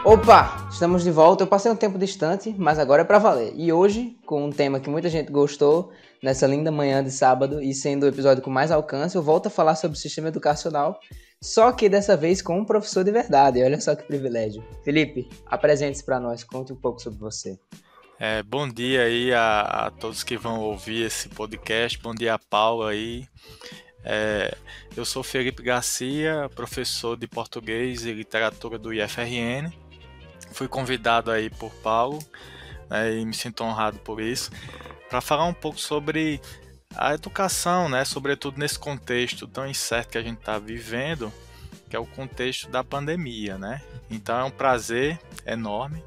Opa, estamos de volta. Eu passei um tempo distante, mas agora é pra valer. E hoje, com um tema que muita gente gostou, nessa linda manhã de sábado, e sendo o episódio com mais alcance, eu volto a falar sobre o sistema educacional, só que dessa vez com um professor de verdade. Olha só que privilégio. Felipe, apresente-se pra nós, conte um pouco sobre você. Bom dia aí a todos que vão ouvir esse podcast. Bom dia a Paula aí. Eu sou Felipe Garcia, professor de português e literatura do IFRN. Fui convidado aí por Paulo, né, e me sinto honrado por isso, para falar um pouco sobre a educação, né, sobretudo nesse contexto tão incerto que a gente está vivendo, que é o contexto da pandemia, né? Então é um prazer enorme,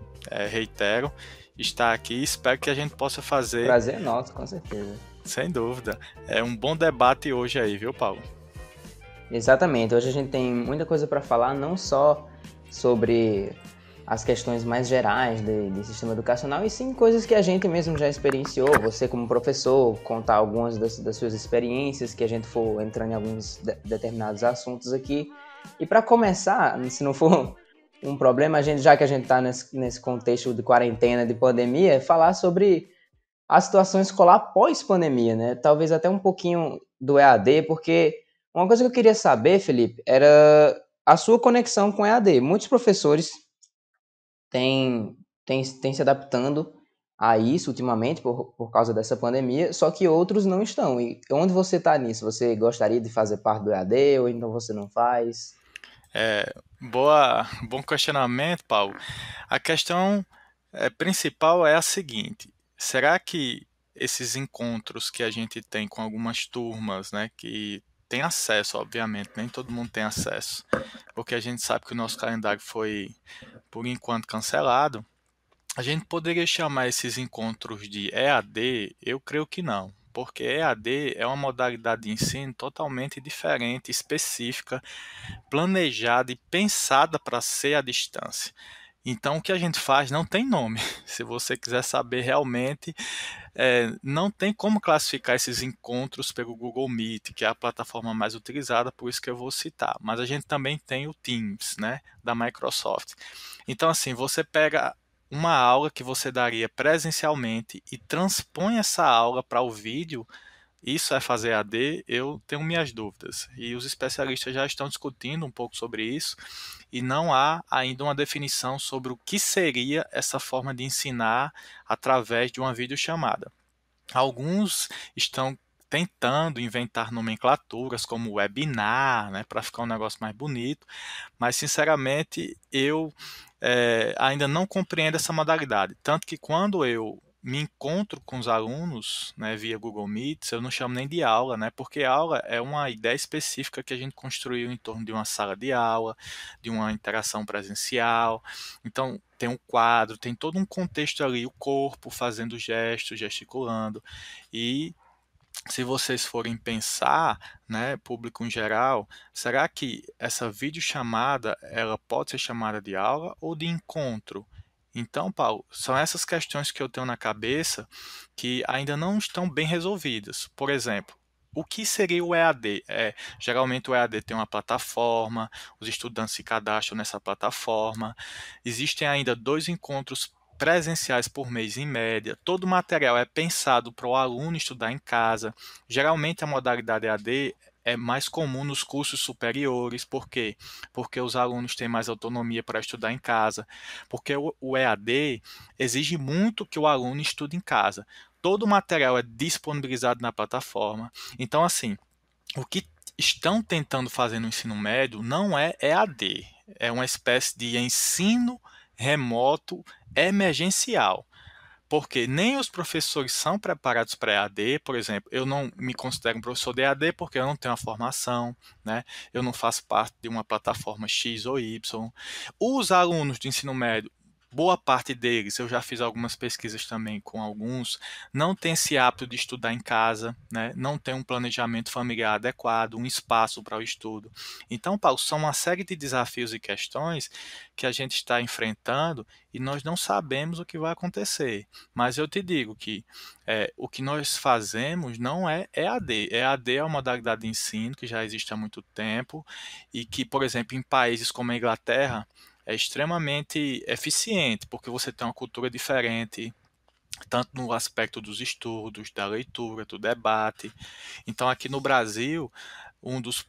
reitero, estar aqui. Espero que a gente possa fazer, Prazer é nosso, com certeza. sem dúvida, um bom debate hoje aí, viu, Paulo? Exatamente. Hoje a gente tem muita coisa para falar, não só sobre as questões mais gerais de sistema educacional, e sim coisas que a gente mesmo já experienciou. Você como professor, contar algumas das suas experiências, que a gente for entrando em alguns determinados assuntos aqui. E para começar, se não for um problema, já que a gente está nesse contexto de quarentena, de pandemia, falar sobre a situação escolar pós-pandemia, né? Talvez até um pouquinho do EAD, porque uma coisa que eu queria saber, Felipe, era a sua conexão com o EAD. Muitos professores têm se adaptando a isso ultimamente por causa dessa pandemia, só que outros não estão. E onde você está nisso? Você gostaria de fazer parte do EAD ou então você não faz? Bom questionamento, Paulo. A questão principal é a seguinte: será que esses encontros que a gente tem com algumas turmas, né, que tem acesso, obviamente, nem todo mundo tem acesso, porque a gente sabe que o nosso calendário foi, por enquanto, cancelado, a gente poderia chamar esses encontros de EAD? Eu creio que não, porque EAD é uma modalidade de ensino totalmente diferente, específica, planejada e pensada para ser à distância. Então, o que a gente faz não tem nome. Se você quiser saber realmente, não tem como classificar esses encontros pelo Google Meet, que é a plataforma mais utilizada, por isso que eu vou citar. Mas a gente também tem o Teams, né, da Microsoft. Então, assim, você pega uma aula que você daria presencialmente e transpõe essa aula para o vídeo. Isso é fazer AD? Eu tenho minhas dúvidas. E os especialistas já estão discutindo um pouco sobre isso, e não há ainda uma definição sobre o que seria essa forma de ensinar através de uma videochamada. Alguns estão tentando inventar nomenclaturas como webinar, né, para ficar um negócio mais bonito, mas sinceramente eu ainda não compreendo essa modalidade. Tanto que quando eu me encontro com os alunos, né, via Google Meet, eu não chamo nem de aula, né, porque aula é uma ideia específica que a gente construiu em torno de uma sala de aula, de uma interação presencial. Então, tem um quadro, tem todo um contexto ali, o corpo fazendo gestos, gesticulando. E se vocês forem pensar, né, público em geral, será que essa videochamada ela pode ser chamada de aula ou de encontro? Então, Paulo, são essas questões que eu tenho na cabeça que ainda não estão bem resolvidas. Por exemplo, o que seria o EAD? Geralmente o EAD tem uma plataforma, os estudantes se cadastram nessa plataforma, existem ainda 2 encontros presenciais por mês em média. Todo o material é pensado para o aluno estudar em casa. Geralmente a modalidade EAD é mais comum nos cursos superiores. Por quê? Porque os alunos têm mais autonomia para estudar em casa. Porque o EAD exige muito que o aluno estude em casa. Todo o material é disponibilizado na plataforma. Então, assim, o que estão tentando fazer no ensino médio não é EAD, é uma espécie de ensino remoto emergencial, porque nem os professores são preparados para EAD. Por exemplo, eu não me considero um professor de EAD porque eu não tenho a formação, né? Eu não faço parte de uma plataforma X ou Y. Os alunos do ensino médio, boa parte deles, eu já fiz algumas pesquisas também com alguns, não tem esse hábito de estudar em casa, né? Não tem um planejamento familiar adequado, um espaço para o estudo. Então, Paulo, são uma série de desafios e questões que a gente está enfrentando e nós não sabemos o que vai acontecer. Mas eu te digo que o que nós fazemos não é EAD. EAD é uma modalidade de ensino que já existe há muito tempo e que, por exemplo, em países como a Inglaterra, é extremamente eficiente, porque você tem uma cultura diferente, tanto no aspecto dos estudos, da leitura, do debate. Então, aqui no Brasil, um dos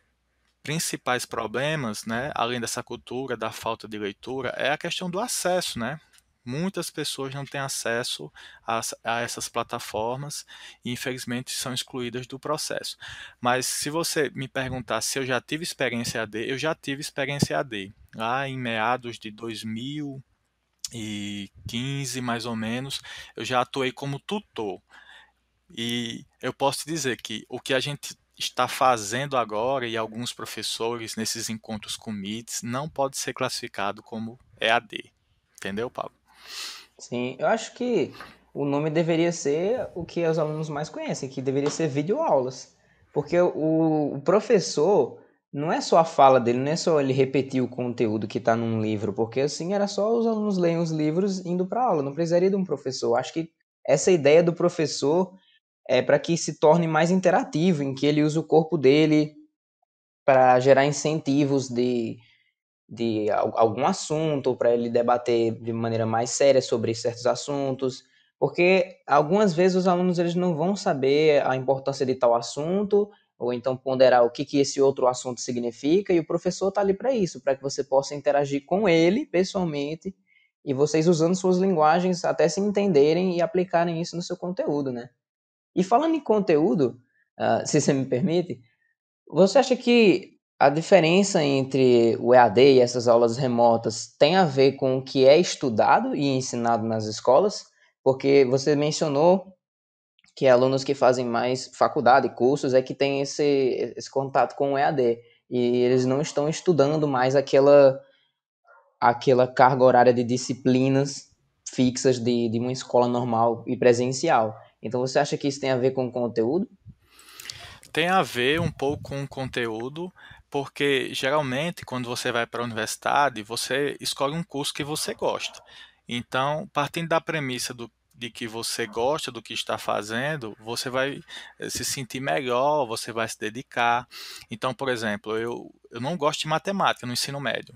principais problemas, né, além dessa cultura da falta de leitura, é a questão do acesso, né? Muitas pessoas não têm acesso a essas plataformas e, infelizmente, são excluídas do processo. Mas se você me perguntar se eu já tive experiência AD, eu já tive experiência AD. Lá em meados de 2015, mais ou menos, eu já atuei como tutor. E eu posso te dizer que o que a gente está fazendo agora e alguns professores nesses encontros com MITs não pode ser classificado como EAD. Entendeu, Paulo? Sim, eu acho que o nome deveria ser o que os alunos mais conhecem, que deveria ser videoaulas. Porque o professor não é só a fala dele, não é só ele repetir o conteúdo que está num livro, porque assim era só os alunos lerem os livros indo para aula, não precisaria de um professor. Acho que essa ideia do professor é para que se torne mais interativo, em que ele use o corpo dele para gerar incentivos de algum assunto, para ele debater de maneira mais séria sobre certos assuntos, porque algumas vezes os alunos eles não vão saber a importância de tal assunto, ou então ponderar o que, que esse outro assunto significa, e o professor está ali para isso, para que você possa interagir com ele pessoalmente, e vocês usando suas linguagens até se entenderem e aplicarem isso no seu conteúdo, né? E falando em conteúdo, se você me permite, você acha que a diferença entre o EAD e essas aulas remotas tem a ver com o que é estudado e ensinado nas escolas? Porque você mencionou que alunos que fazem mais faculdade, cursos, é que têm esse contato com o EAD. E eles não estão estudando mais aquela carga horária de disciplinas fixas de uma escola normal e presencial. Então você acha que isso tem a ver com o conteúdo? Tem a ver um pouco com o conteúdo, porque geralmente quando você vai para a universidade, você escolhe um curso que você gosta. Então, partindo da premissa de que você gosta do que está fazendo, você vai se sentir melhor, você vai se dedicar. Então, por exemplo, eu não gosto de matemática no ensino médio.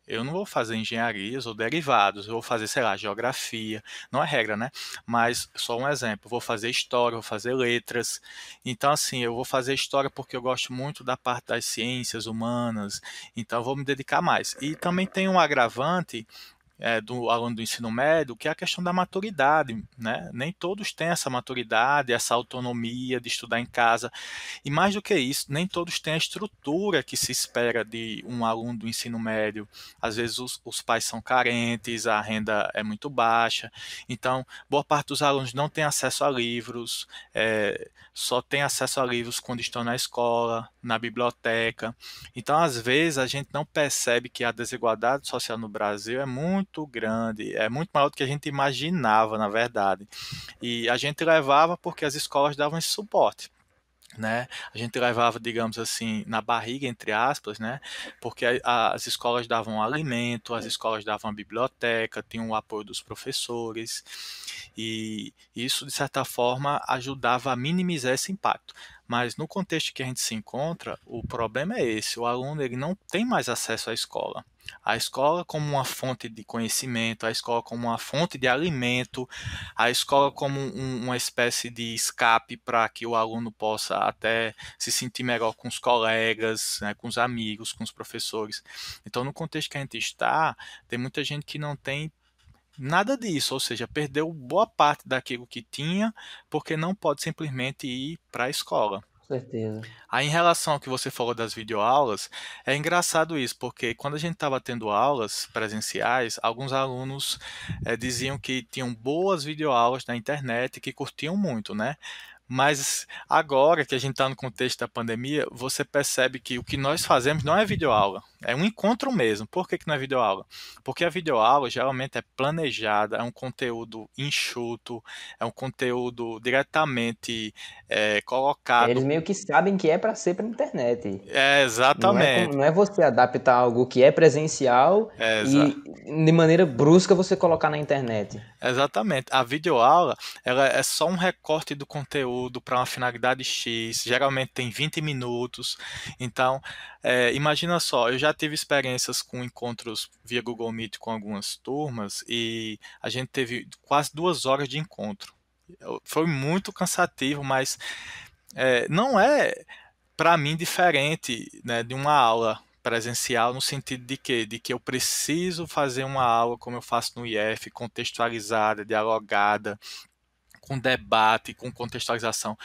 Eu não vou fazer engenharias ou derivados, eu vou fazer, sei lá, geografia, não é regra, né? Mas só um exemplo, vou fazer história, vou fazer letras. Então, assim, eu vou fazer história porque eu gosto muito da parte das ciências humanas, então eu vou me dedicar mais. E também tem um agravante do aluno do ensino médio, que é a questão da maturidade, né? Nem todos têm essa maturidade, essa autonomia de estudar em casa. E mais do que isso, nem todos têm a estrutura que se espera de um aluno do ensino médio. Às vezes os pais são carentes, a renda é muito baixa. Então, boa parte dos alunos não tem acesso a livros, só tem acesso a livros quando estão na escola, na biblioteca. Então, às vezes, a gente não percebe que a desigualdade social no Brasil é muito grande, é muito maior do que a gente imaginava, na verdade. E a gente levava porque as escolas davam esse suporte, né? A gente levava, digamos assim, na barriga, entre aspas, né? Porque as escolas davam alimento, as escolas davam a biblioteca, tinham o apoio dos professores, e isso, de certa forma, ajudava a minimizar esse impacto. Mas no contexto que a gente se encontra, o problema é esse: o aluno ele não tem mais acesso à escola. A escola como uma fonte de conhecimento, a escola como uma fonte de alimento, a escola como uma espécie de escape para que o aluno possa até se sentir melhor com os colegas, né, com os amigos, com os professores. Então, no contexto que a gente está, tem muita gente que não tem nada disso, ou seja, perdeu boa parte daquilo que tinha porque não pode simplesmente ir para a escola. Com certeza. Aí, em relação ao que você falou das videoaulas, é engraçado isso, porque quando a gente estava tendo aulas presenciais, alguns alunos diziam que tinham boas videoaulas na internet e que curtiam muito, né? Mas agora que a gente está no contexto da pandemia, você percebe que o que nós fazemos não é videoaula, é um encontro mesmo. Por que que não é videoaula? Porque a videoaula geralmente é planejada, é um conteúdo enxuto, é um conteúdo diretamente Eles colocado. meio que sabem que é para ser para internet. É, exatamente. Não é você adaptar algo que é presencial É, e de maneira brusca você colocar na internet. exatamente. A videoaula, ela é só um recorte do conteúdo conteúdo para uma finalidade X, geralmente tem 20 minutos. Então, imagina só, eu já tive experiências com encontros via Google Meet com algumas turmas e a gente teve quase 2 horas de encontro. Foi muito cansativo, mas não é para mim diferente, né, de uma aula presencial no sentido de quê? De que eu preciso fazer uma aula como eu faço no IF, contextualizada, dialogada, com debate, com contextualização.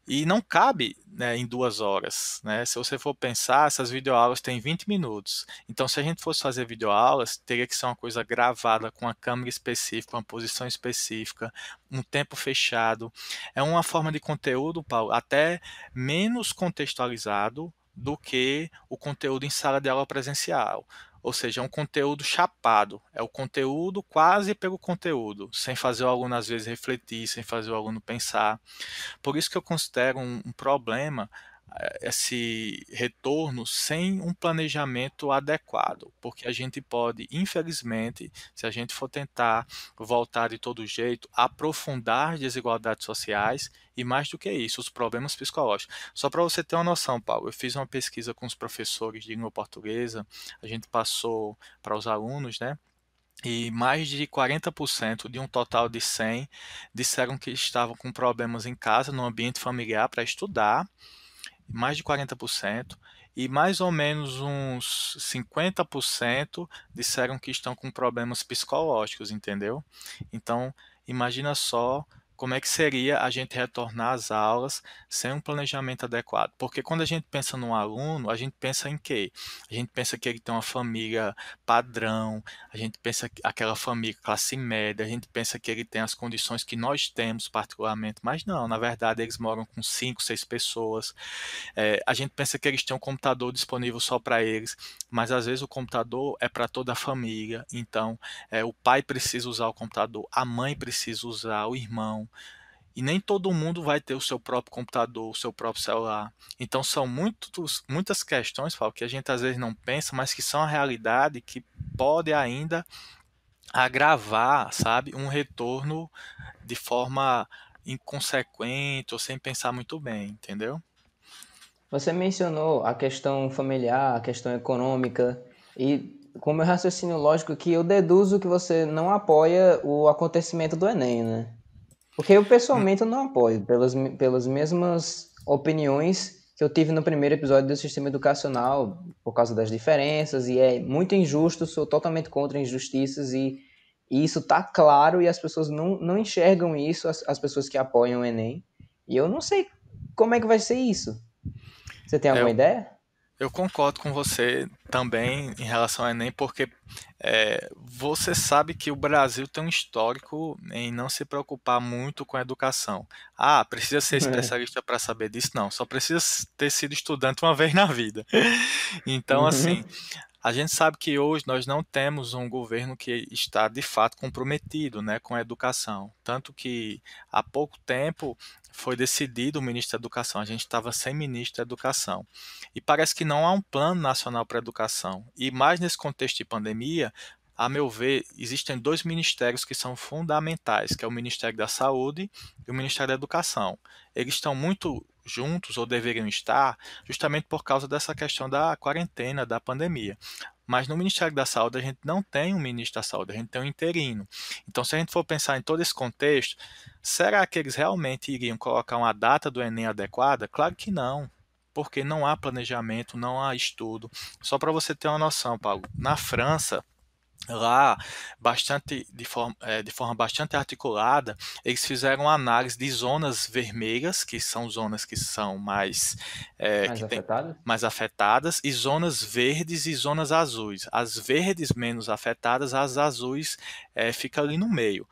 E não cabe, né, em 2 horas, né? Se você for pensar, essas videoaulas têm 20 minutos. Então, se a gente fosse fazer videoaulas, teria que ser uma coisa gravada com uma câmera específica, uma posição específica, um tempo fechado. É uma forma de conteúdo, Paulo, até menos contextualizado do que o conteúdo em sala de aula presencial. Ou seja, é um conteúdo chapado, é o conteúdo quase pelo conteúdo, sem fazer o aluno às vezes refletir, sem fazer o aluno pensar. Por isso que eu considero um problema esse retorno sem um planejamento adequado, porque a gente pode, infelizmente, se a gente for tentar voltar de todo jeito, aprofundar as desigualdades sociais e mais do que isso, os problemas psicológicos. Só para você ter uma noção, Paulo, eu fiz uma pesquisa com os professores de língua portuguesa, a gente passou para os alunos, né? E mais de 40% de um total de 100 disseram que estavam com problemas em casa, no ambiente familiar, para estudar, mais de 40%, e mais ou menos uns 50% disseram que estão com problemas psicológicos, entendeu? Então, imagina só como é que seria a gente retornar às aulas sem um planejamento adequado. Porque quando a gente pensa num aluno, a gente pensa em quê? A gente pensa que ele tem uma família padrão, a gente pensa que aquela família classe média, a gente pensa que ele tem as condições que nós temos particularmente, mas não, na verdade eles moram com 5, 6 pessoas. A gente pensa que eles têm um computador disponível só para eles, mas às vezes o computador é para toda a família. Então, o pai precisa usar o computador, a mãe precisa usar, o irmão. E nem todo mundo vai ter o seu próprio computador, o seu próprio celular. Então, são muitas questões, Paulo, que a gente às vezes não pensa, mas que são a realidade que pode ainda agravar, sabe, um retorno de forma inconsequente ou sem pensar muito bem, entendeu? Você mencionou a questão familiar, a questão econômica, e com o meu raciocínio lógico que eu deduzo que você não apoia o acontecimento do Enem, né? Porque eu pessoalmente eu não apoio, pelas mesmas opiniões que eu tive no primeiro episódio do sistema educacional, por causa das diferenças, e é muito injusto, sou totalmente contra injustiças, e isso tá claro, e as pessoas não enxergam isso, as pessoas que apoiam o Enem, e eu não sei como é que vai ser isso. Você tem É, alguma ideia? eu concordo com você também em relação ao Enem, porque você sabe que o Brasil tem um histórico em não se preocupar muito com a educação. Ah, precisa ser especialista para saber disso? Não, só precisa ter sido estudante uma vez na vida. Então, assim, Uhum. a gente sabe que hoje nós não temos um governo que está de fato comprometido, né, com a educação. Tanto que há pouco tempo foi decidido o ministro da Educação. A gente estava sem ministro da Educação. E parece que não há um plano nacional para a educação. E mais nesse contexto de pandemia, a meu ver, existem dois ministérios que são fundamentais, que é o Ministério da Saúde e o Ministério da Educação. Eles estão muito juntos, ou deveriam estar, justamente por causa dessa questão da quarentena, da pandemia. Mas no Ministério da Saúde a gente não tem um ministro da Saúde, a gente tem um interino. Então, se a gente for pensar em todo esse contexto, será que eles realmente iriam colocar uma data do Enem adequada? Claro que não, porque não há planejamento, não há estudo. Só para você ter uma noção, Paulo, na França, lá, de forma bastante articulada, eles fizeram uma análise de zonas vermelhas, que são zonas que são mais, Mais que têm afetado? mais afetadas, e zonas verdes e zonas azuis. As verdes menos afetadas, as azuis ficam ali no meio.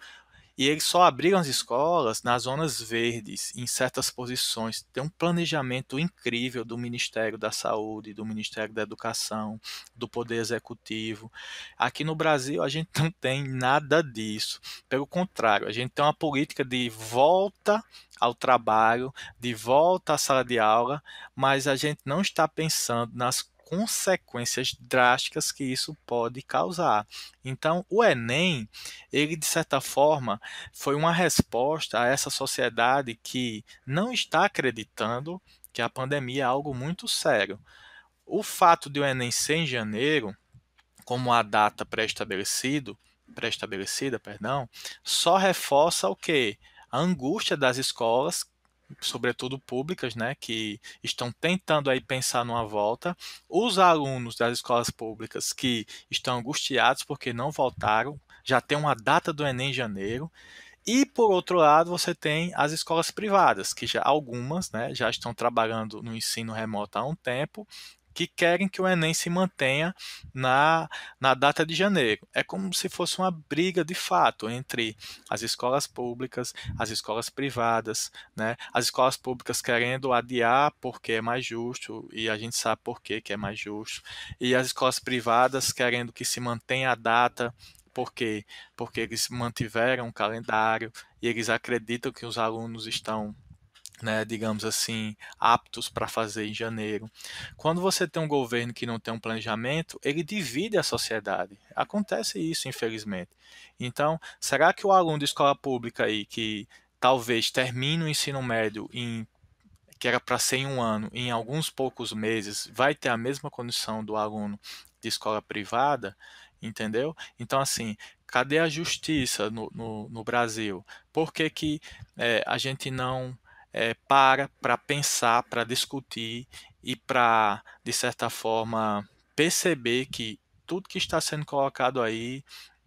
E eles só abriram as escolas nas zonas verdes, em certas posições. Tem um planejamento incrível do Ministério da Saúde, do Ministério da Educação, do Poder Executivo. Aqui no Brasil, a gente não tem nada disso. Pelo contrário, a gente tem uma política de volta ao trabalho, de volta à sala de aula, mas a gente não está pensando nas consequências drásticas que isso pode causar. Então, o Enem, ele de certa forma foi uma resposta a essa sociedade que não está acreditando que a pandemia é algo muito sério. O fato de o Enem ser em janeiro, como a data pré-estabelecida, perdão, só reforça o quê? A angústia das escolas, sobretudo públicas, né, que estão tentando aí pensar numa volta, os alunos das escolas públicas que estão angustiados porque não voltaram, já tem uma data do Enem em janeiro, e por outro lado, você tem as escolas privadas, que já algumas, né, já estão trabalhando no ensino remoto há um tempo, que querem que o Enem se mantenha na, na data de janeiro. É como se fosse uma briga de fato entre as escolas públicas, as escolas privadas, né? As escolas públicas querendo adiar porque é mais justo, e a gente sabe por que que é mais justo, e as escolas privadas querendo que se mantenha a data. Por quê? Porque eles mantiveram um calendário e eles acreditam que os alunos estão, né, digamos assim, aptos para fazer em janeiro. Quando você tem um governo que não tem um planejamento, ele divide a sociedade. Acontece isso, infelizmente. Então, será que o aluno de escola pública aí que talvez termine o ensino médio que era para ser em um ano, em alguns poucos meses, vai ter a mesma condição do aluno de escola privada, entendeu? Então, assim, cadê a justiça no Brasil? Por que que a gente não para pensar, para discutir e para, de certa forma, perceber que tudo que está sendo colocado aí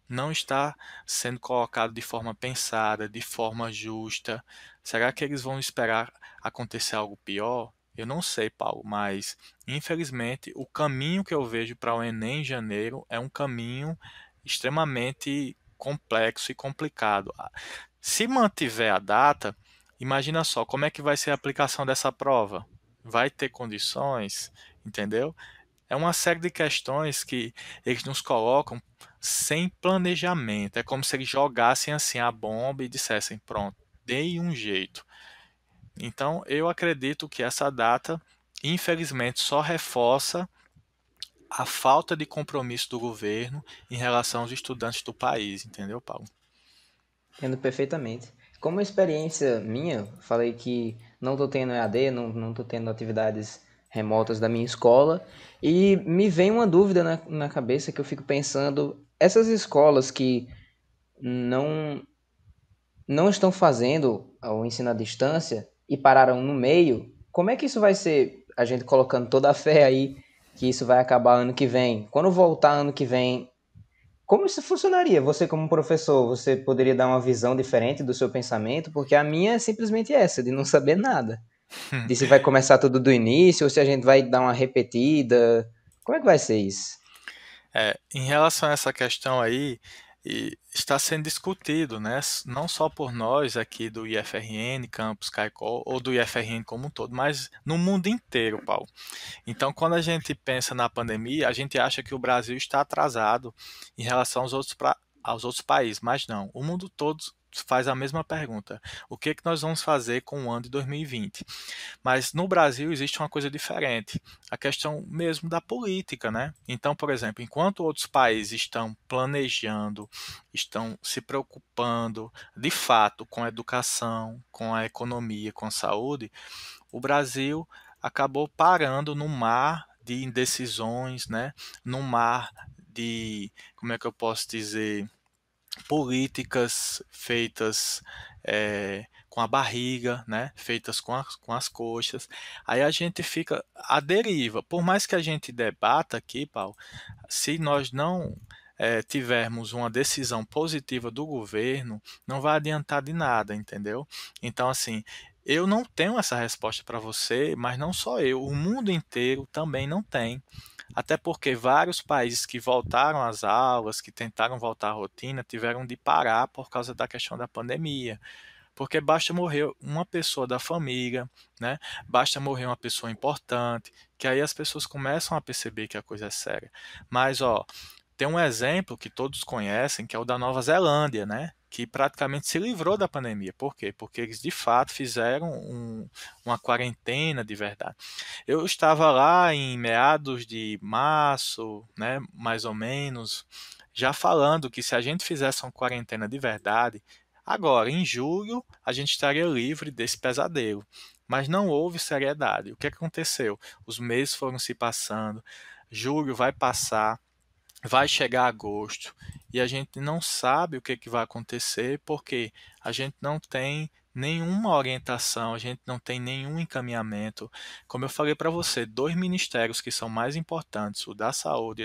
não está sendo colocado de forma pensada, de forma justa? Será que eles vão esperar acontecer algo pior? Eu não sei, Paulo, mas infelizmente o caminho que eu vejo para o Enem em janeiro é um caminho extremamente complexo e complicado. Se mantiver a data, imagina só como é que vai ser a aplicação dessa prova. Vai ter condições, entendeu? É uma série de questões que eles nos colocam sem planejamento. É como se eles jogassem assim a bomba e dissessem: pronto, dei um jeito. Então, eu acredito que essa data, infelizmente, só reforça a falta de compromisso do governo em relação aos estudantes do país, entendeu, Paulo? Entendo perfeitamente. Como experiência minha, falei que não estou tendo EAD, não estou tendo atividades remotas da minha escola, e me vem uma dúvida na cabeça que eu fico pensando, essas escolas que não, não estão fazendo o ensino à distância e pararam no meio, como é que isso vai ser, a gente colocando toda a fé aí, que isso vai acabar ano que vem? Quando voltar ano que vem, como isso funcionaria? Você, como professor, você poderia dar uma visão diferente do seu pensamento? Porque a minha é simplesmente essa, de não saber nada. De se vai começar tudo do início, ou se a gente vai dar uma repetida. Como é que vai ser isso? Em relação a essa questão aí, está sendo discutido, né? Não só por nós aqui do IFRN, Campus Caicó, ou do IFRN como um todo, mas no mundo inteiro, Paulo. Então, quando a gente pensa na pandemia, a gente acha que o Brasil está atrasado em relação aos outros países, mas não. O mundo todo faz a mesma pergunta: o que é que nós vamos fazer com o ano de 2020? Mas no Brasil existe uma coisa diferente, a questão mesmo da política, né? Então, por exemplo, enquanto outros países estão planejando, estão se preocupando de fato com a educação, com a economia, com a saúde, o Brasil acabou parando no mar de indecisões, né? No mar de, como é que eu posso dizer, políticas feitas com a barriga, né? Feitas com as coxas. Aí a gente fica à deriva. Por mais que a gente debata aqui, Paulo, se nós não tivermos uma decisão positiva do governo, não vai adiantar de nada, entendeu? Então, assim, eu não tenho essa resposta para você, mas não só eu, o mundo inteiro também não tem. Até porque vários países que voltaram às aulas, que tentaram voltar à rotina, tiveram de parar por causa da questão da pandemia. Porque basta morrer uma pessoa da família, né? Basta morrer uma pessoa importante, que aí as pessoas começam a perceber que a coisa é séria. Mas, ó, tem um exemplo que todos conhecem, que é o da Nova Zelândia, né? que praticamente se livrou da pandemia. Por quê? Porque eles de fato fizeram uma quarentena de verdade. Eu estava lá em meados de março, né, mais ou menos, já falando que se a gente fizesse uma quarentena de verdade, agora em julho a gente estaria livre desse pesadelo. Mas não houve seriedade. O que aconteceu? Os meses foram se passando, julho vai passar, vai chegar agosto e a gente não sabe o que, que vai acontecer porque a gente não tem nenhuma orientação, a gente não tem nenhum encaminhamento. Como eu falei para você, dois ministérios que são mais importantes, o da saúde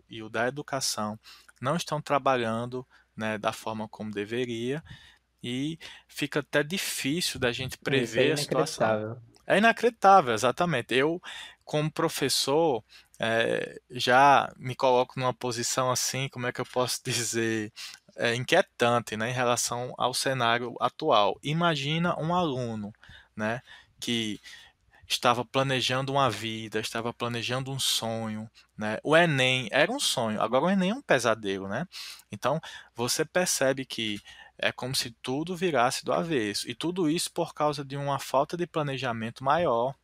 e o da educação, não estão trabalhando, né, da forma como deveria e fica até difícil da gente Isso é prever a situação. inacreditável. É inacreditável, exatamente. Eu, como professor, já me coloco numa posição assim, como é que eu posso dizer, inquietante, né, em relação ao cenário atual. Imagina um aluno, né, que estava planejando uma vida, estava planejando um sonho, né? O Enem era um sonho, agora o Enem é um pesadelo, né? Então, você percebe que é como se tudo virasse do avesso, e tudo isso por causa de uma falta de planejamento maior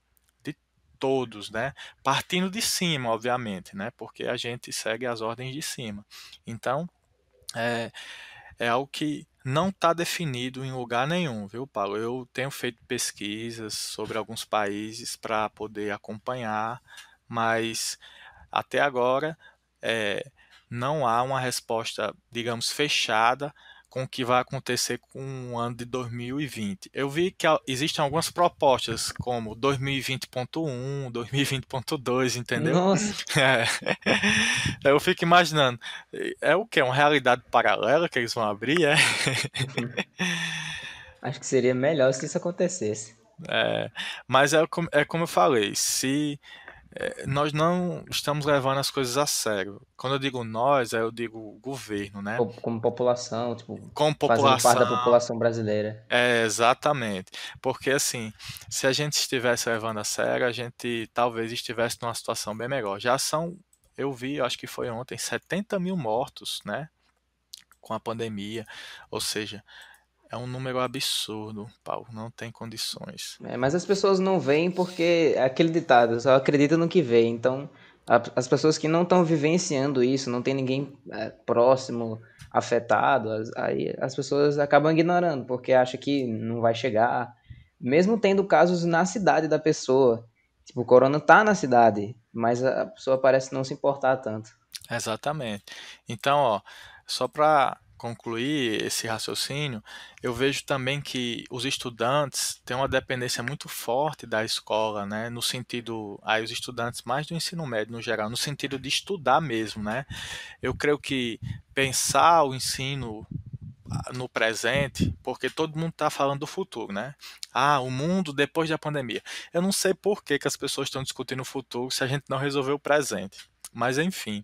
de todos, né? Partindo de cima, obviamente, né? Porque a gente segue as ordens de cima. Então, é, é algo que não está definido em lugar nenhum, viu, Paulo? Eu tenho feito pesquisas sobre alguns países para poder acompanhar, mas até agora é, não há uma resposta, digamos, fechada com o que vai acontecer com o ano de 2020. Eu vi que existem algumas propostas, como 2020.1, 2020.2, entendeu? Nossa, Eu fico imaginando, é o que? Uma realidade paralela que eles vão abrir? É? acho que seria melhor se isso acontecesse. É, mas é como eu falei, se nós não estamos levando as coisas a sério. Quando eu digo nós, eu digo governo, né? Como população, tipo, Como fazendo parte da população, população brasileira. exatamente. Porque assim, se a gente estivesse levando a sério, a gente talvez estivesse numa situação bem melhor. Já são, eu vi, acho que foi ontem, 70 mil mortos, né? Com a pandemia. Ou seja, é um número absurdo, Paulo. Não tem condições. É, mas as pessoas não veem porque é aquele ditado, só acredita no que vê. Então, as pessoas que não estão vivenciando isso, não tem ninguém próximo afetado, aí as pessoas acabam ignorando, porque acham que não vai chegar. Mesmo tendo casos na cidade da pessoa. Tipo, o corona tá na cidade, mas a pessoa parece não se importar tanto. Exatamente. Então, ó, só para concluir esse raciocínio, eu vejo também que os estudantes têm uma dependência muito forte da escola, né? No sentido, aí os estudantes mais do ensino médio no geral, no sentido de estudar mesmo, né? Eu creio que pensar o ensino no presente, porque todo mundo está falando do futuro, né? Ah, o mundo depois da pandemia. Eu não sei por que que as pessoas estão discutindo o futuro se a gente não resolver o presente. Mas enfim,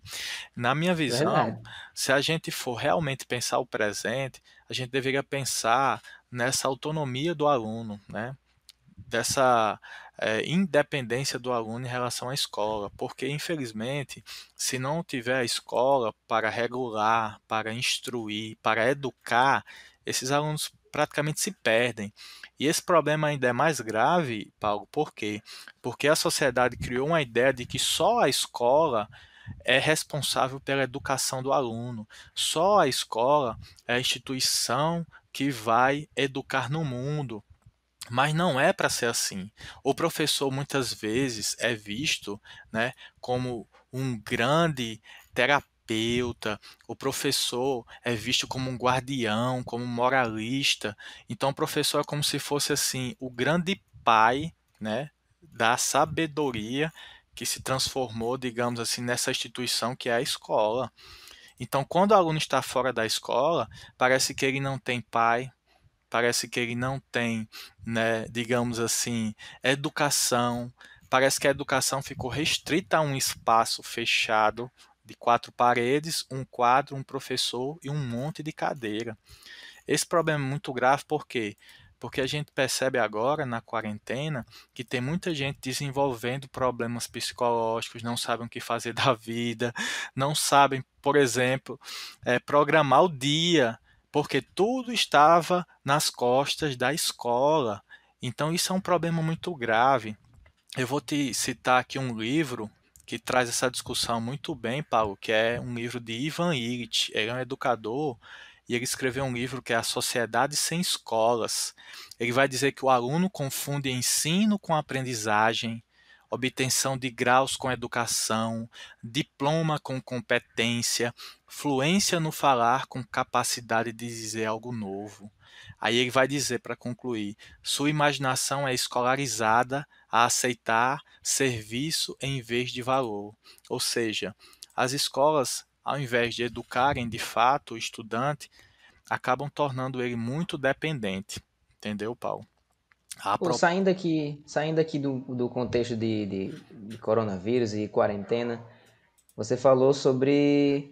na minha visão, Verdade. se a gente for realmente pensar o presente, a gente deveria pensar nessa autonomia do aluno, né? Dessa independência do aluno em relação à escola, porque infelizmente, se não tiver a escola para regular, para instruir, para educar, esses alunos praticamente se perdem. E esse problema ainda é mais grave, Paulo, por quê? Porque a sociedade criou uma ideia de que só a escola é responsável pela educação do aluno. Só a escola é a instituição que vai educar no mundo. Mas não é para ser assim. O professor muitas vezes é visto, né, como um grande terapeuta. O professor é visto como um guardião, como um moralista. Então o professor é como se fosse assim o grande pai, né, da sabedoria que se transformou, digamos assim, nessa instituição que é a escola. Então, quando o aluno está fora da escola, parece que ele não tem pai, parece que ele não tem, né, digamos assim, educação. Parece que a educação ficou restrita a um espaço fechado de quatro paredes, um quadro, um professor e um monte de cadeira. Esse problema é muito grave por quê? Porque a gente percebe agora na quarentena que tem muita gente desenvolvendo problemas psicológicos, não sabem o que fazer da vida, não sabem, por exemplo, programar o dia, porque tudo estava nas costas da escola. Então, isso é um problema muito grave. Eu vou te citar aqui um livro que traz essa discussão muito bem, Paulo, que é um livro de Ivan Illich. Ele é um educador e ele escreveu um livro que é A Sociedade Sem Escolas. Ele vai dizer que o aluno confunde ensino com aprendizagem, obtenção de graus com educação, diploma com competência, fluência no falar com capacidade de dizer algo novo. Aí ele vai dizer, para concluir, sua imaginação é escolarizada a aceitar serviço em vez de valor. Ou seja, as escolas, ao invés de educarem de fato o estudante, acabam tornando ele muito dependente. Entendeu, Paulo? A Pô, pro... saindo aqui do contexto de coronavírus e quarentena, você falou sobre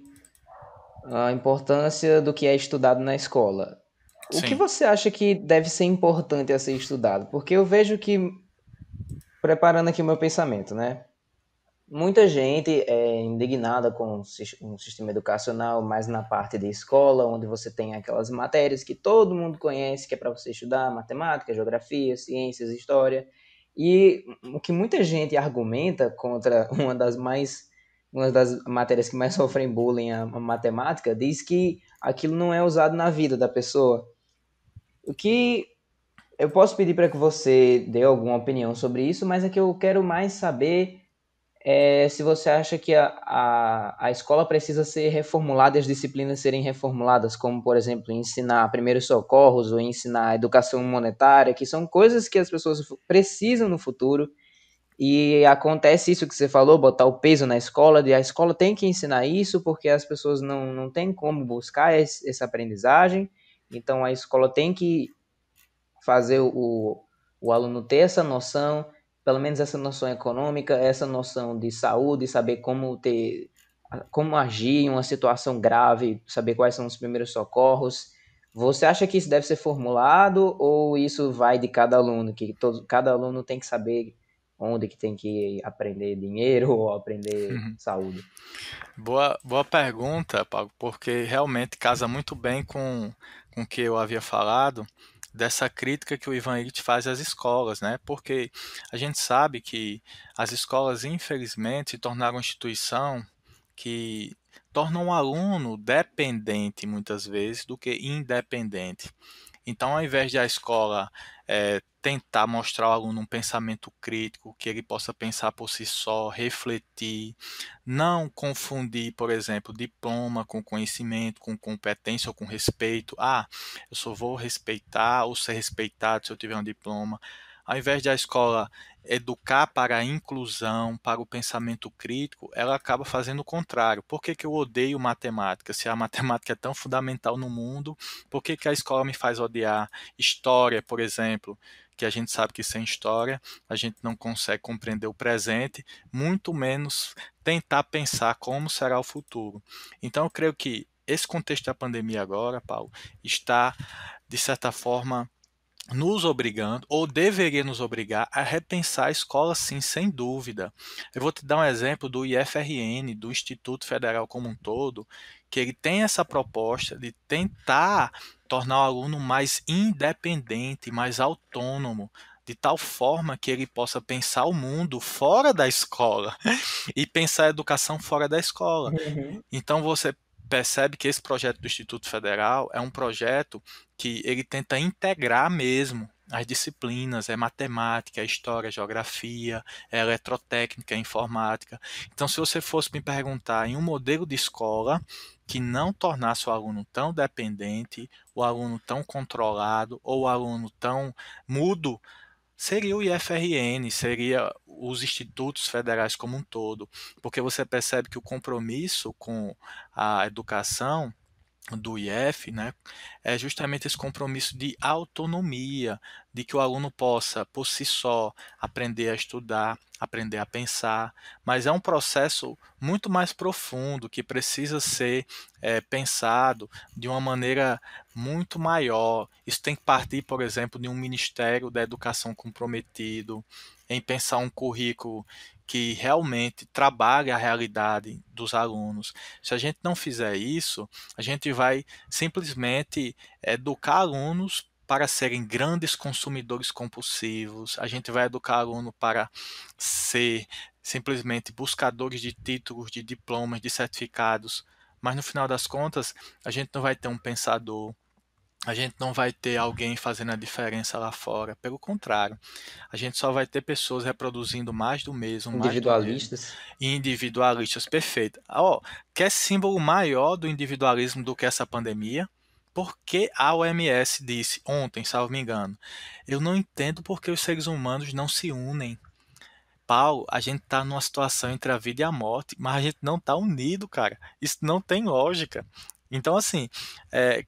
a importância do que é estudado na escola. O que Sim, você acha que deve ser importante a ser estudado? Porque eu vejo que, preparando aqui o meu pensamento, né? Muita gente é indignada com um sistema educacional mais na parte de escola, onde você tem aquelas matérias que todo mundo conhece, que é para você estudar matemática, geografia, ciências, história. E o que muita gente argumenta contra uma das matérias que mais sofrem bullying, a matemática, diz que aquilo não é usado na vida da pessoa. O que eu posso pedir para que você dê alguma opinião sobre isso, mas é que eu quero mais saber se você acha que a escola precisa ser reformulada e as disciplinas serem reformuladas, como, por exemplo, ensinar primeiros socorros ou ensinar educação monetária, que são coisas que as pessoas precisam no futuro. E acontece isso que você falou, botar o peso na escola, de a escola tem que ensinar isso, porque as pessoas não têm como buscar essa aprendizagem. Então a escola tem que fazer o aluno ter essa noção, pelo menos essa noção econômica, essa noção de saúde, saber como agir em uma situação grave, saber quais são os primeiros socorros. Você acha que isso deve ser formulado ou isso vai de cada aluno, que cada aluno tem que saber onde que tem que aprender dinheiro ou aprender saúde? boa pergunta, Paulo, porque realmente casa muito bem com o que eu havia falado dessa crítica que o Ivan Illich faz às escolas, né? Porque a gente sabe que as escolas, infelizmente, se tornaram uma instituição que torna um aluno dependente muitas vezes do que independente. Então, ao invés de a escola tentar mostrar ao aluno um pensamento crítico, que ele possa pensar por si só, refletir, não confundir, por exemplo, diploma com conhecimento, com competência ou com respeito. Ah, eu só vou respeitar ou ser respeitado se eu tiver um diploma. Ao invés de a escola educar para a inclusão, para o pensamento crítico, ela acaba fazendo o contrário. Por que que eu odeio matemática? Se a matemática é tão fundamental no mundo, por que que a escola me faz odiar história, por exemplo? Que a gente sabe que sem história a gente não consegue compreender o presente, muito menos tentar pensar como será o futuro. Então, eu creio que esse contexto da pandemia agora, Paulo, está, de certa forma, nos obrigando, ou deveria nos obrigar, a repensar a escola, sim, sem dúvida. Eu vou te dar um exemplo do IFRN, do Instituto Federal como um todo, que ele tem essa proposta de tentar tornar o aluno mais independente, mais autônomo, de tal forma que ele possa pensar o mundo fora da escola e pensar a educação fora da escola. Uhum. Então você percebe que esse projeto do Instituto Federal é um projeto que ele tenta integrar mesmo as disciplinas, é matemática, é história, é geografia, é eletrotécnica, é informática. Então, se você fosse me perguntar em um modelo de escola que não tornasse o aluno tão dependente, o aluno tão controlado ou o aluno tão mudo, seria o IFRN, seria os institutos federais como um todo, porque você percebe que o compromisso com a educação do IF, né, é justamente esse compromisso de autonomia, de que o aluno possa, por si só, aprender a estudar, aprender a pensar, mas é um processo muito mais profundo que precisa ser pensado de uma maneira muito maior. Isso tem que partir, por exemplo, de um Ministério da Educação comprometido em pensar um currículo que realmente trabalhe a realidade dos alunos. Se a gente não fizer isso, a gente vai simplesmente educar alunos para serem grandes consumidores compulsivos, a gente vai educar aluno para ser simplesmente buscadores de títulos, de diplomas, de certificados, mas no final das contas, a gente não vai ter um pensador, a gente não vai ter alguém fazendo a diferença lá fora. Pelo contrário, a gente só vai ter pessoas reproduzindo mais do mesmo. Individualistas. Individualistas, perfeito. Ó, quer símbolo maior do individualismo do que essa pandemia? Porque a OMS disse ontem, salvo me engano, eu não entendo porque os seres humanos não se unem. Paulo, a gente tá numa situação entre a vida e a morte, mas a gente não tá unido, cara. Isso não tem lógica. Então, assim, é,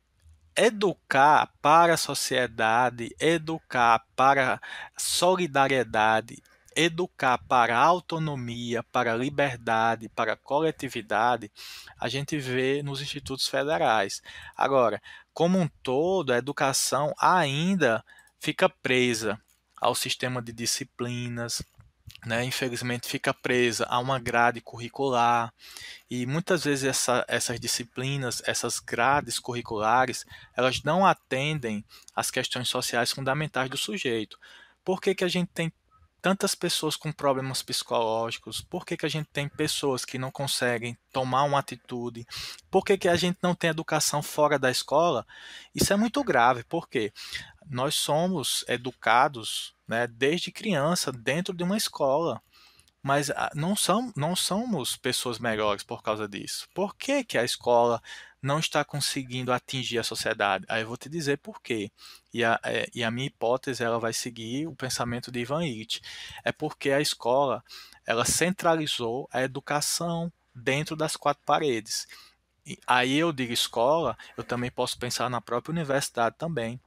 educar para a sociedade, educar para solidariedade, educar para a autonomia, para a liberdade, para a coletividade, a gente vê nos institutos federais. Agora, como um todo, a educação ainda fica presa ao sistema de disciplinas, né? Infelizmente fica presa a uma grade curricular, e muitas vezes essas disciplinas, essas grades curriculares, elas não atendem às questões sociais fundamentais do sujeito. Por que que a gente tem tantas pessoas com problemas psicológicos? Por que que a gente tem pessoas que não conseguem tomar uma atitude? Por que que a gente não tem educação fora da escola? Isso é muito grave, porque nós somos educados, né, desde criança dentro de uma escola. Mas não somos pessoas melhores por causa disso. Por que que a escola não está conseguindo atingir a sociedade? Aí eu vou te dizer por quê. E a minha hipótese ela vai seguir o pensamento de Ivan Illich. É porque a escola ela centralizou a educação dentro das quatro paredes. E aí eu digo escola, eu também posso pensar na própria universidade também.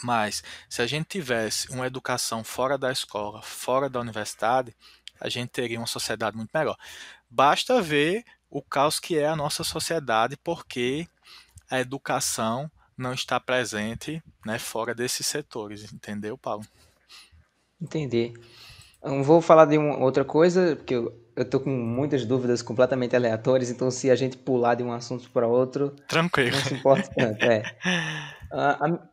Mas se a gente tivesse uma educação fora da escola, fora da universidade, a gente teria uma sociedade muito melhor. Basta ver o caos que é a nossa sociedade, porque a educação não está presente, né, fora desses setores, entendeu, Paulo? Entendi. Eu vou falar de uma outra coisa, porque eu tô com muitas dúvidas completamente aleatórias, então se a gente pular de um assunto para outro, Tranquilo. não se importa tanto,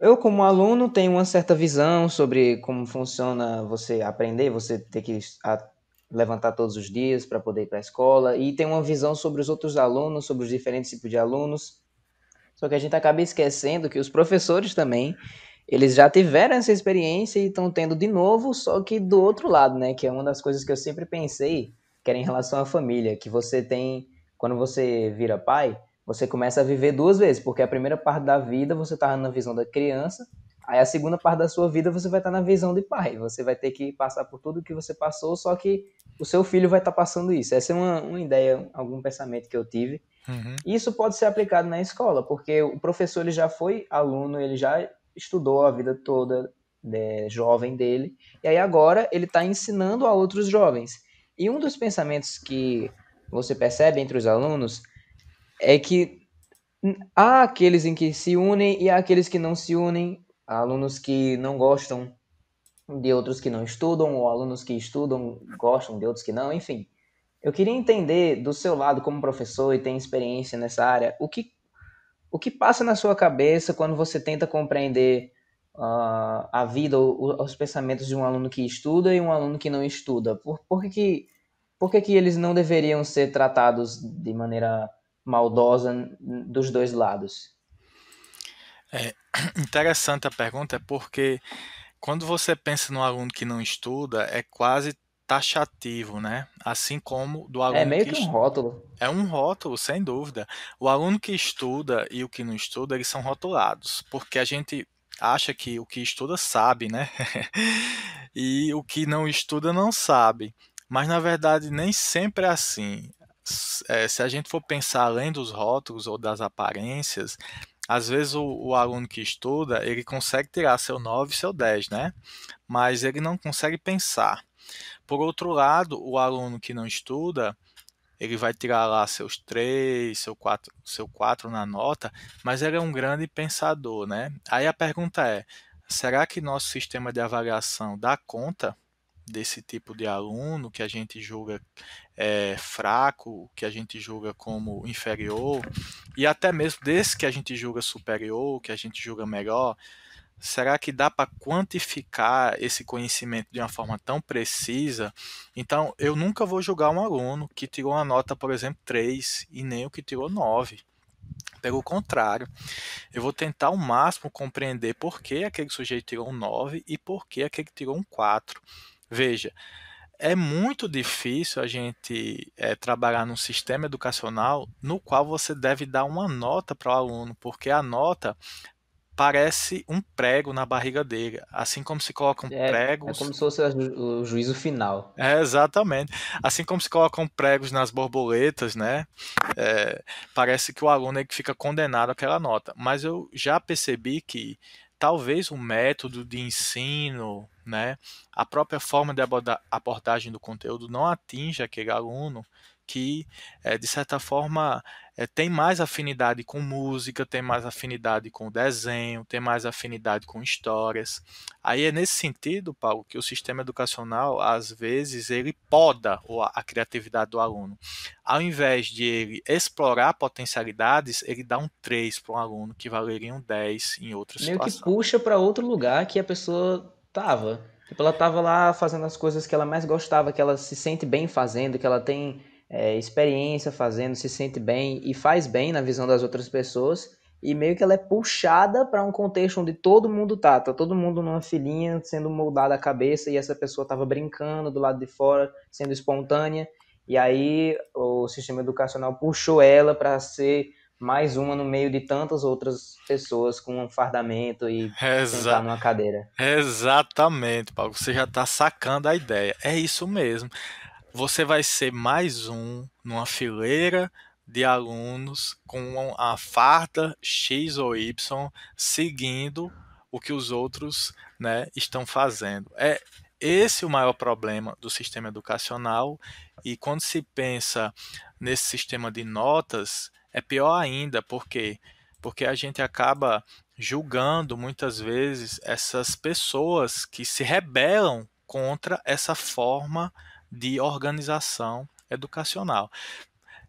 eu, como aluno, tenho uma certa visão sobre como funciona você aprender, você ter que levantar todos os dias para poder ir para a escola, e tenho uma visão sobre os outros alunos, sobre os diferentes tipos de alunos. Só que a gente acaba esquecendo que os professores também, eles já tiveram essa experiência e estão tendo de novo, só que do outro lado, né? Que é uma das coisas que eu sempre pensei, que era em relação à família, que você tem, quando você vira pai, você começa a viver duas vezes, porque a primeira parte da vida você tá na visão da criança, aí a segunda parte da sua vida você vai estar na visão de pai. Você vai ter que passar por tudo que você passou, só que o seu filho vai estar passando isso. Essa é uma ideia, algum pensamento que eu tive. Uhum. Isso pode ser aplicado na escola, porque o professor ele já foi aluno, ele já estudou a vida toda jovem dele, e aí agora ele está ensinando a outros jovens. E um dos pensamentos que você percebe entre os alunos é que há aqueles em que se unem e há aqueles que não se unem, há alunos que não gostam de outros que não estudam, ou alunos que estudam gostam de outros que não, enfim. Eu queria entender do seu lado como professor e tem experiência nessa área, o que passa na sua cabeça quando você tenta compreender a vida, os pensamentos de um aluno que estuda e um aluno que não estuda? Por que que eles não deveriam ser tratados de maneira maldosa dos dois lados? É interessante a pergunta, é porque quando você pensa no aluno que não estuda, é quase taxativo, né? Assim como do É aluno meio que que um rótulo. é um rótulo, sem dúvida. O aluno que estuda e o que não estuda, eles são rotulados, porque a gente acha que o que estuda sabe, né? E o que não estuda não sabe. Mas na verdade nem sempre é assim. Se a gente for pensar além dos rótulos ou das aparências, às vezes o aluno que estuda, ele consegue tirar seu 9, seu 10, né? Mas ele não consegue pensar. Por outro lado, o aluno que não estuda, ele vai tirar lá seus 3, seu 4 na nota, mas ele é um grande pensador, né? Aí a pergunta é: será que nosso sistema de avaliação dá conta? desse tipo de aluno que a gente julga fraco, que a gente julga como inferior, e até mesmo desse que a gente julga superior, que a gente julga melhor, será que dá para quantificar esse conhecimento de uma forma tão precisa? Então, eu nunca vou julgar um aluno que tirou uma nota, por exemplo, 3 e nem o que tirou 9. Pelo contrário, eu vou tentar ao máximo compreender por que aquele sujeito tirou um 9 e por que aquele tirou um 4. Veja, é muito difícil a gente trabalhar num sistema educacional no qual você deve dar uma nota para o aluno, porque a nota parece um prego na barriga dele, assim como se colocam É pregos. como se fosse o juízo final. Exatamente. Assim como se colocam pregos nas borboletas, né? Parece que o aluno é que fica condenado àquela nota. Mas eu já percebi que talvez o método de ensino, né, a própria forma de abordagem do conteúdo não atinja aquele aluno que, de certa forma, tem mais afinidade com música, tem mais afinidade com desenho, tem mais afinidade com histórias. Aí é nesse sentido, Paulo, que o sistema educacional, às vezes, ele poda a criatividade do aluno. Ao invés de ele explorar potencialidades, ele dá um 3 para um aluno, que valeria um 10 em outra Meio que situação. puxa para outro lugar que a pessoa tava. Tipo, ela tava lá fazendo as coisas que ela mais gostava, que ela se sente bem fazendo, que ela tem experiência fazendo, se sente bem e faz bem na visão das outras pessoas. E meio que ela é puxada para um contexto onde todo mundo tá todo mundo numa filinha sendo moldada a cabeça e essa pessoa tava brincando do lado de fora, sendo espontânea. E aí o sistema educacional puxou ela para ser mais uma no meio de tantas outras pessoas com um fardamento e sentar Exa numa cadeira. exatamente, Paulo. Você já está sacando a ideia. É isso mesmo. Você vai ser mais um numa fileira de alunos com a farda X ou Y seguindo o que os outros, né, estão fazendo. É esse o maior problema do sistema educacional, e quando se pensa nesse sistema de notas, é pior ainda, porque a gente acaba julgando muitas vezes essas pessoas que se rebelam contra essa forma de organização educacional.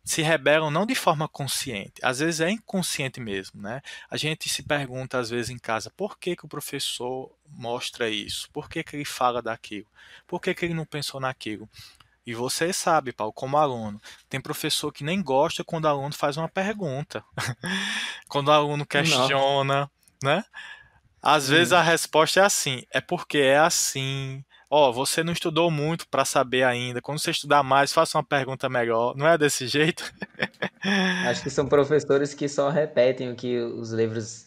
Se rebelam não de forma consciente, às vezes é inconsciente mesmo, né? A gente se pergunta às vezes em casa, por que que o professor mostra isso? Por que que ele fala daquilo? Por que que ele não pensou naquilo? E você sabe, Paulo, como aluno, tem professor que nem gosta quando o aluno faz uma pergunta, quando o aluno Nossa. questiona, né? Às vezes a Uhum. resposta é assim, é porque é assim. Ó, você não estudou muito para saber ainda. Quando você estudar mais, faça uma pergunta melhor. Não é desse jeito? Acho que são professores que só repetem o que os livros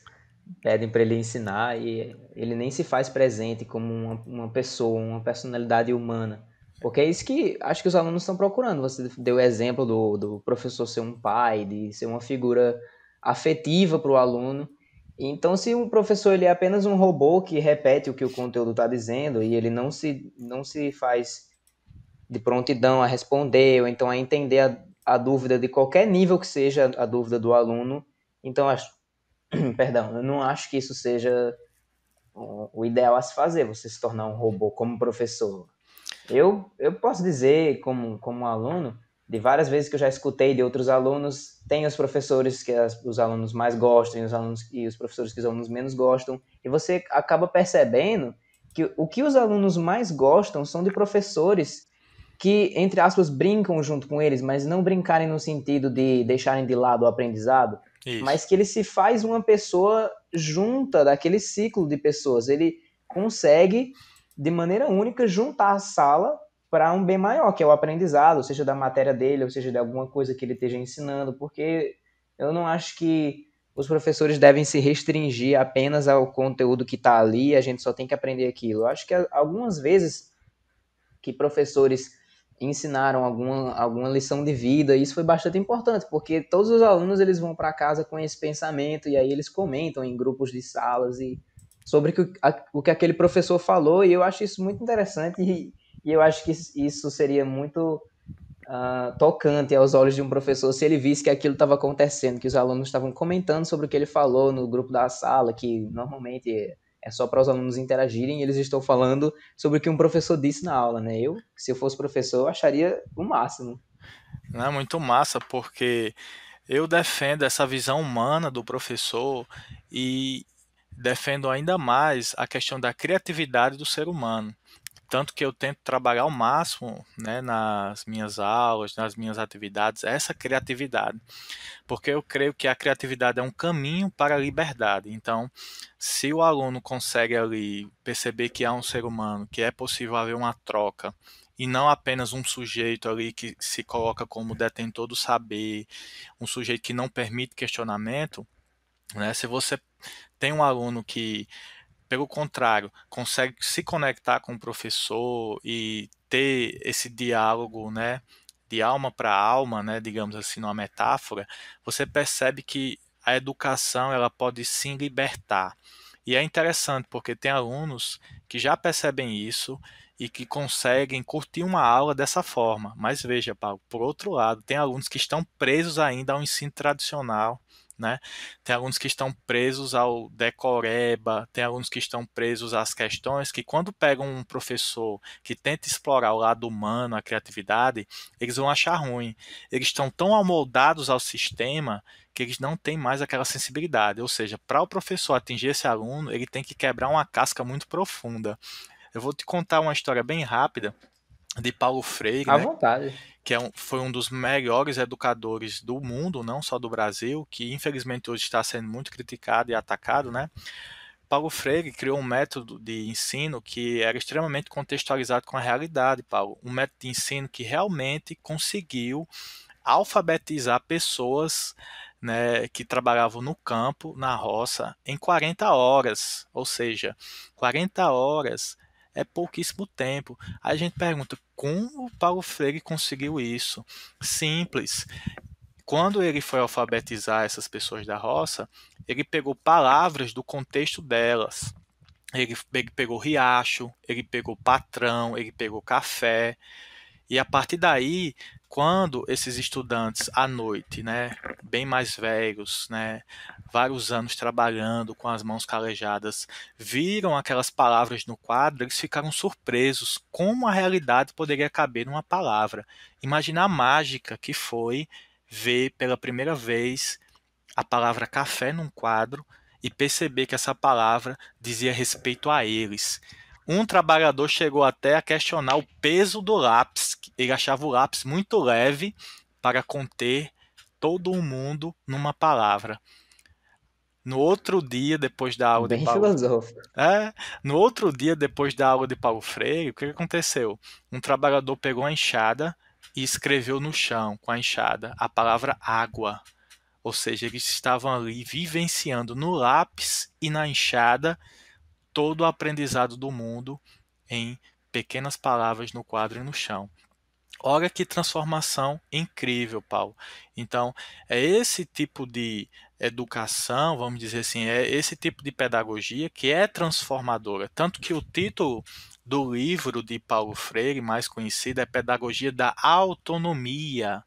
pedem para ele ensinar e ele nem se faz presente como uma pessoa, uma personalidade humana. Porque é isso que acho que os alunos estão procurando. Você deu o exemplo do professor ser um pai, de ser uma figura afetiva para o aluno. Então, se o professor ele é apenas um robô que repete o que o conteúdo está dizendo e ele não se faz de prontidão a responder, ou então a entender a dúvida de qualquer nível que seja a dúvida do aluno, então acho, perdão, eu não acho que isso seja o ideal a se fazer, você se tornar um robô como professor. Eu posso dizer, como aluno, de várias vezes que eu já escutei de outros alunos, tem os professores que os alunos mais gostam e os professores que os alunos menos gostam, e você acaba percebendo que o que os alunos mais gostam são de professores que, entre aspas, brincam junto com eles, mas não brincarem no sentido de deixarem de lado o aprendizado, Isso. mas que ele se faz uma pessoa junta daquele ciclo de pessoas. Ele consegue, de maneira única, juntar a sala para um bem maior, que é o aprendizado, seja da matéria dele, ou seja de alguma coisa que ele esteja ensinando, porque eu não acho que os professores devem se restringir apenas ao conteúdo que está ali, a gente só tem que aprender aquilo. Eu acho que algumas vezes que professores ensinaram alguma lição de vida, e isso foi bastante importante, porque todos os alunos eles vão para casa com esse pensamento, e aí eles comentam em grupos de salas e sobre o que aquele professor falou, e eu acho isso muito interessante, e eu acho que isso seria muito tocante aos olhos de um professor se ele visse que aquilo estava acontecendo, que os alunos estavam comentando sobre o que ele falou no grupo da sala, que normalmente é só para os alunos interagirem e eles estão falando sobre o que um professor disse na aula, né? Se eu fosse professor, eu acharia o máximo. Não é muito massa, porque eu defendo essa visão humana do professor e defendo ainda mais a questão da criatividade do ser humano. Tanto que eu tento trabalhar ao máximo, né, nas minhas aulas, nas minhas atividades, essa criatividade. Porque eu creio que a criatividade é um caminho para a liberdade. Então, se o aluno consegue ali perceber que há um ser humano, que é possível haver uma troca, e não apenas um sujeito ali que se coloca como detentor do saber, um sujeito que não permite questionamento, né? Se você tem um aluno que, pelo contrário, consegue se conectar com o professor e ter esse diálogo, né, de alma para alma, né, digamos assim, numa metáfora, você percebe que a educação ela pode sim libertar. E é interessante porque tem alunos que já percebem isso e que conseguem curtir uma aula dessa forma. Mas veja, Paulo, por outro lado, tem alunos que estão presos ainda ao ensino tradicional, né? Tem alunos que estão presos ao decoreba, tem alunos que estão presos às questões que, quando pegam um professor que tenta explorar o lado humano, a criatividade, eles vão achar ruim. Eles estão tão amoldados ao sistema que eles não têm mais aquela sensibilidade. Ou seja, para o professor atingir esse aluno, ele tem que quebrar uma casca muito profunda. Eu vou te contar uma história bem rápida de Paulo Freire, À né? vontade. Que foi um dos melhores educadores do mundo, não só do Brasil, que infelizmente hoje está sendo muito criticado e atacado, né? Paulo Freire criou um método de ensino que era extremamente contextualizado com a realidade, Paulo. Um método de ensino que realmente conseguiu alfabetizar pessoas, né, que trabalhavam no campo, na roça, em 40 horas. Ou seja, 40 horas é pouquíssimo tempo. Aí a gente pergunta como o Paulo Freire conseguiu isso? Simples. Quando ele foi alfabetizar essas pessoas da roça, ele pegou palavras do contexto delas. Ele pegou riacho, ele pegou patrão, ele pegou café, e a partir daí, quando esses estudantes à noite, né, bem mais velhos, né, vários anos trabalhando com as mãos calejadas, viram aquelas palavras no quadro, eles ficaram surpresos como a realidade poderia caber numa palavra. Imagina a mágica que foi ver pela primeira vez a palavra café num quadro e perceber que essa palavra dizia respeito a eles. Um trabalhador chegou até a questionar o peso do lápis. Ele achava o lápis muito leve para conter todo o mundo numa palavra. No outro dia, depois da aula de Bem Paulo, filosófico. é, no outro dia, depois da aula de Paulo Freire, o que aconteceu? Um trabalhador pegou a enxada e escreveu no chão com a enxada a palavra água. Ou seja, eles estavam ali vivenciando no lápis e na enxada todo o aprendizado do mundo em pequenas palavras no quadro e no chão. Olha que transformação incrível, Paulo. Então, é esse tipo de educação, vamos dizer assim, é esse tipo de pedagogia que é transformadora. Tanto que o título do livro de Paulo Freire, mais conhecido, é Pedagogia da Autonomia.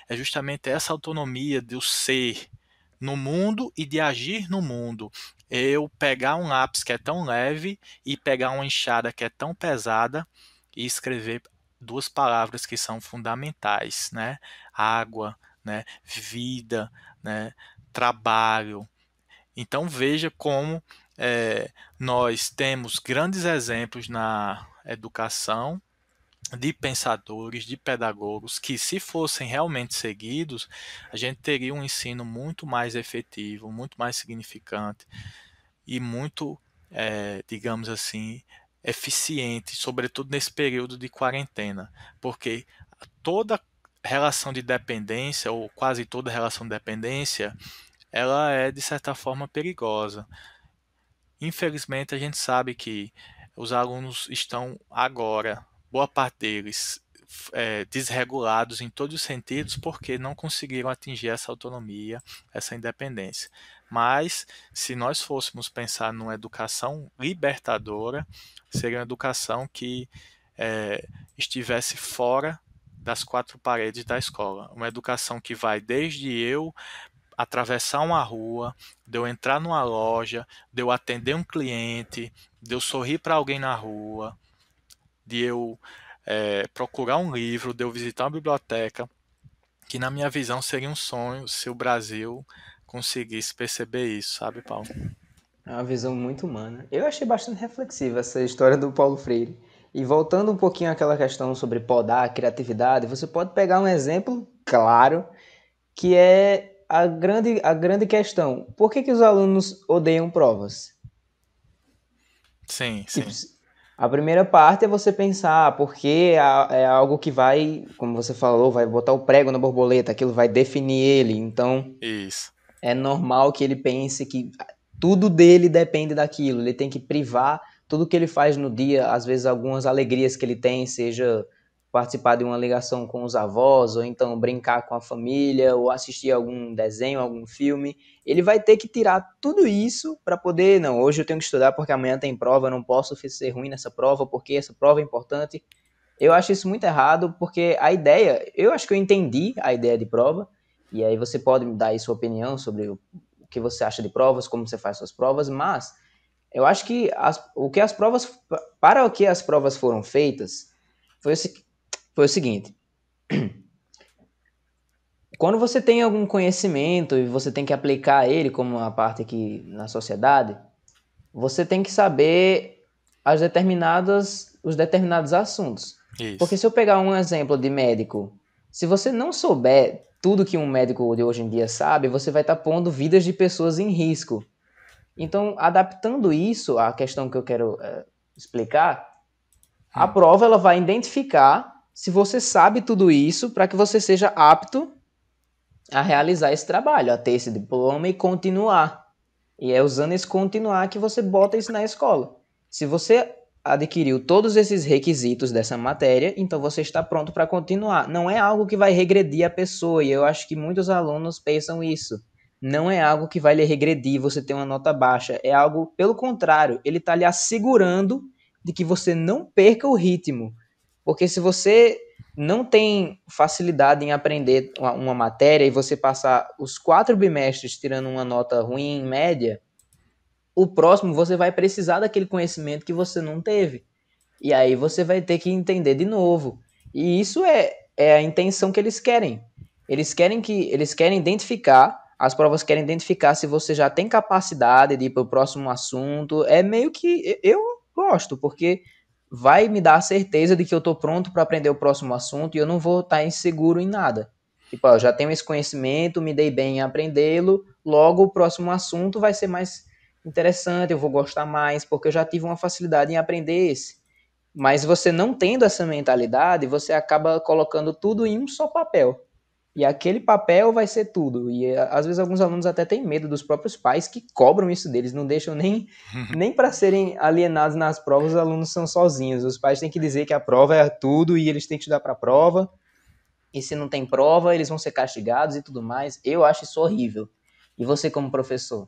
É justamente essa autonomia do ser no mundo e de agir no mundo. Eu pegar um lápis que é tão leve e pegar uma enxada que é tão pesada e escrever duas palavras que são fundamentais, né? Água, né? Vida, né? Trabalho. Então veja como nós temos grandes exemplos na educação de pensadores, de pedagogos, que, se fossem realmente seguidos, a gente teria um ensino muito mais efetivo, muito mais significante e muito, digamos assim, eficiente, sobretudo nesse período de quarentena, porque toda relação de dependência, ou quase toda relação de dependência, ela é, de certa forma, perigosa. Infelizmente, a gente sabe que os alunos estão agora, boa parte deles, desregulados em todos os sentidos porque não conseguiram atingir essa autonomia, essa independência. Mas, se nós fôssemos pensar numa educação libertadora, seria uma educação que estivesse fora das quatro paredes da escola. Uma educação que vai desde eu atravessar uma rua, de eu entrar numa loja, de eu atender um cliente, de eu sorrir para alguém na rua, de eu procurar um livro, de eu visitar uma biblioteca, que na minha visão seria um sonho se o Brasil conseguisse perceber isso, sabe, Paulo? É uma visão muito humana. Eu achei bastante reflexiva essa história do Paulo Freire. E voltando um pouquinho àquela questão sobre podar a criatividade, você pode pegar um exemplo claro, que é a grande questão. Por que os alunos odeiam provas? Sim, Tipo, sim, a primeira parte é você pensar, porque é algo que vai, como você falou, vai botar o prego na borboleta, aquilo vai definir ele. Então, isso. é normal que ele pense que tudo dele depende daquilo. Ele tem que privar tudo que ele faz no dia, às vezes algumas alegrias que ele tem, seja participar de uma ligação com os avós, ou então brincar com a família, ou assistir algum desenho, algum filme. Ele vai ter que tirar tudo isso para poder, não, hoje eu tenho que estudar porque amanhã tem prova, eu não posso ser ruim nessa prova porque essa prova é importante. Eu acho isso muito errado, porque a ideia, eu acho que eu entendi a ideia de prova, e aí você pode me dar aí sua opinião sobre o que você acha de provas, como você faz suas provas, mas eu acho que para o que as provas foram feitas, foi o seguinte, quando você tem algum conhecimento e você tem que aplicar ele como uma parte aqui na sociedade, você tem que saber os determinados assuntos. Porque Isso. se eu pegar um exemplo de médico, se você não souber tudo que um médico de hoje em dia sabe, você vai estar pondo vidas de pessoas em risco. Então, adaptando isso à questão que eu quero explicar, a Hum. prova ela vai identificar se você sabe tudo isso para que você seja apto a realizar esse trabalho, a ter esse diploma e continuar. E é usando esse continuar que você bota isso na escola. Se você adquiriu todos esses requisitos dessa matéria, então você está pronto para continuar. Não é algo que vai regredir a pessoa, e eu acho que muitos alunos pensam isso. Não é algo que vai lhe regredir, você ter uma nota baixa. É algo, pelo contrário, ele está lhe assegurando de que você não perca o ritmo. Porque se você não tem facilidade em aprender uma matéria e você passar os 4 bimestres tirando uma nota ruim em média, o próximo você vai precisar daquele conhecimento que você não teve. E aí você vai ter que entender de novo. E isso é a intenção que eles querem. Eles querem identificar, as provas querem identificar se você já tem capacidade de ir para o próximo assunto. É meio que eu gosto, porque vai me dar a certeza de que eu estou pronto para aprender o próximo assunto e eu não vou estar inseguro em nada. Tipo, eu já tenho esse conhecimento, me dei bem em aprendê-lo, logo o próximo assunto vai ser mais interessante, eu vou gostar mais, porque eu já tive uma facilidade em aprender esse. Mas você não tendo essa mentalidade, você acaba colocando tudo em um só papel. E aquele papel vai ser tudo. E às vezes alguns alunos até têm medo dos próprios pais que cobram isso deles, não deixam nem para serem alienados nas provas, os alunos são sozinhos. Os pais têm que dizer que a prova é tudo e eles têm que estudar para a prova. E se não tem prova, eles vão ser castigados e tudo mais. Eu acho isso horrível. E você como professor?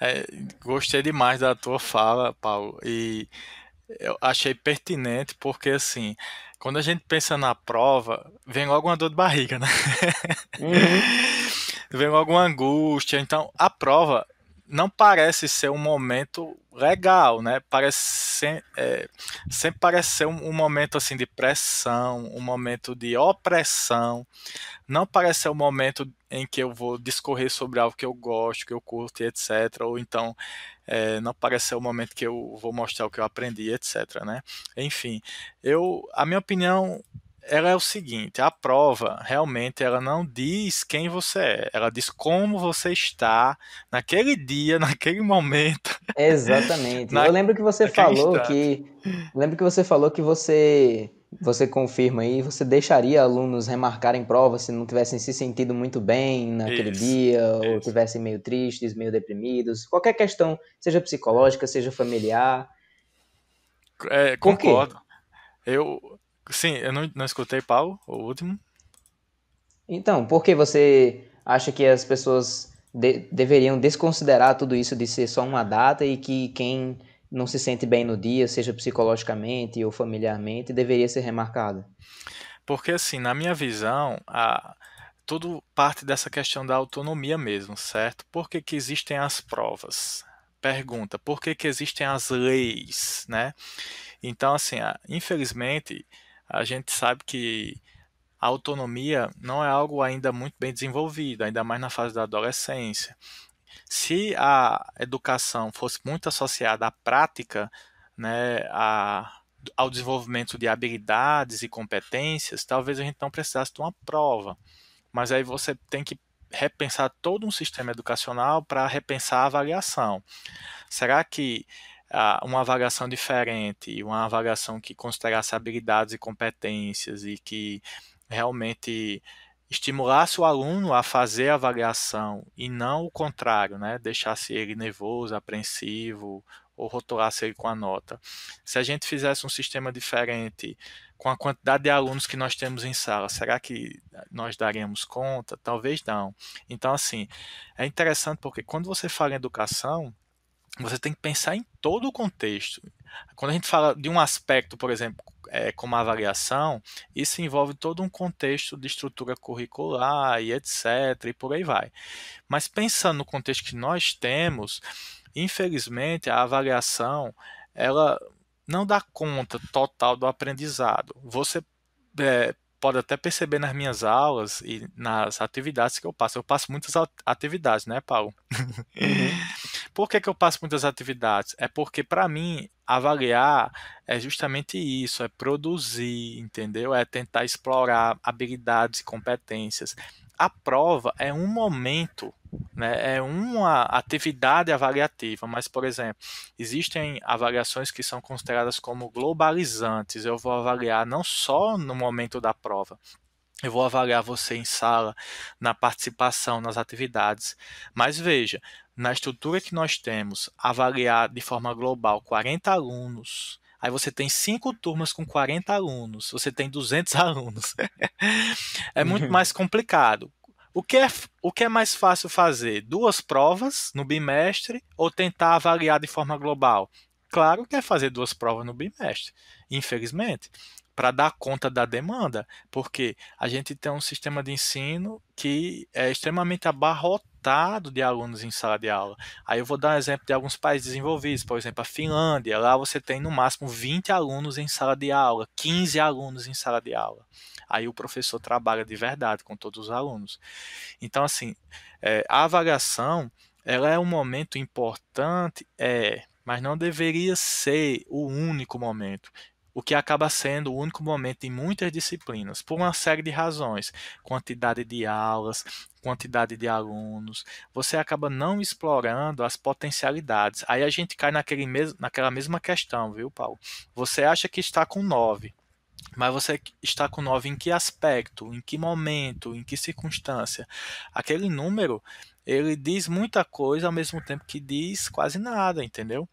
É, gostei demais da tua fala, Paulo, e eu achei pertinente porque, assim, quando a gente pensa na prova, vem logo uma dor de barriga, né? Uhum. Vem logo uma angústia. Então, a prova não parece ser um momento legal, né? Sempre parece ser um momento assim de pressão, um momento de opressão. Não parece ser um momento em que eu vou discorrer sobre algo que eu gosto, que eu curto, e etc. Ou então, não parece ser o momento que eu vou mostrar o que eu aprendi, etc. Né? Enfim, a minha opinião ela é o seguinte: a prova realmente ela não diz quem você é, ela diz como você está naquele dia, naquele momento, Exatamente. na, Eu lembro que você naquele falou instante. que. Lembro que você falou que você confirma aí, você deixaria alunos remarcarem provas se não tivessem se sentido muito bem naquele Isso, dia, ou isso. tivessem meio tristes, meio deprimidos, qualquer questão, seja psicológica, seja familiar. Por quê? Concordo. Eu, sim, eu não escutei, Paulo, o último. Então, por que você acha que as pessoas deveriam desconsiderar tudo isso de ser só uma data e que quem não se sente bem no dia, seja psicologicamente ou familiarmente, deveria ser remarcado? Porque, assim, na minha visão, tudo parte dessa questão da autonomia mesmo, certo? Por que que existem as provas? Pergunta, por que que existem as leis, né? Então, assim, infelizmente, a gente sabe que a autonomia não é algo ainda muito bem desenvolvido, ainda mais na fase da adolescência. Se a educação fosse muito associada à prática, né, ao desenvolvimento de habilidades e competências, talvez a gente não precisasse de uma prova. Mas aí você tem que repensar todo um sistema educacional para repensar a avaliação. Será que uma avaliação diferente, uma avaliação que considerasse habilidades e competências e que realmente estimulasse o aluno a fazer a avaliação e não o contrário, né? Deixasse ele nervoso, apreensivo ou rotulasse ele com a nota. Se a gente fizesse um sistema diferente com a quantidade de alunos que nós temos em sala, será que nós daríamos conta? Talvez não. Então, assim, é interessante porque quando você fala em educação, você tem que pensar em todo o contexto. Quando a gente fala de um aspecto, por exemplo, como a avaliação, isso envolve todo um contexto de estrutura curricular e etc. E por aí vai. Mas pensando no contexto que nós temos, infelizmente a avaliação ela não dá conta total do aprendizado. Você pode até perceber nas minhas aulas e nas atividades que eu passo. Eu passo muitas atividades, né, Paulo? Uhum. Por que que eu passo muitas atividades? É porque, para mim, avaliar é justamente isso, é produzir, entendeu? É tentar explorar habilidades e competências. A prova é um momento, né? É uma atividade avaliativa, mas, por exemplo, existem avaliações que são consideradas como globalizantes. Eu vou avaliar não só no momento da prova, eu vou avaliar você em sala, na participação, nas atividades. Mas veja, na estrutura que nós temos, avaliar de forma global 40 alunos. Aí você tem 5 turmas com 40 alunos, você tem 200 alunos. É muito mais complicado. O que é mais fácil fazer? Duas provas no bimestre ou tentar avaliar de forma global? Claro que é fazer duas provas no bimestre, infelizmente, para dar conta da demanda, porque a gente tem um sistema de ensino que é extremamente abarrotado de alunos em sala de aula. Aí eu vou dar um exemplo de alguns países desenvolvidos, por exemplo, a Finlândia. Lá você tem no máximo 20 alunos em sala de aula, 15 alunos em sala de aula. Aí o professor trabalha de verdade com todos os alunos. Então, assim, a avaliação, ela é um momento importante, mas não deveria ser o único momento. O que acaba sendo o único momento em muitas disciplinas, por uma série de razões. Quantidade de aulas, quantidade de alunos. Você acaba não explorando as potencialidades. Aí a gente cai naquela mesma questão, viu, Paulo? Você acha que está com 9, mas você está com 9 em que aspecto, em que momento, em que circunstância? Aquele número, ele diz muita coisa ao mesmo tempo que diz quase nada, entendeu?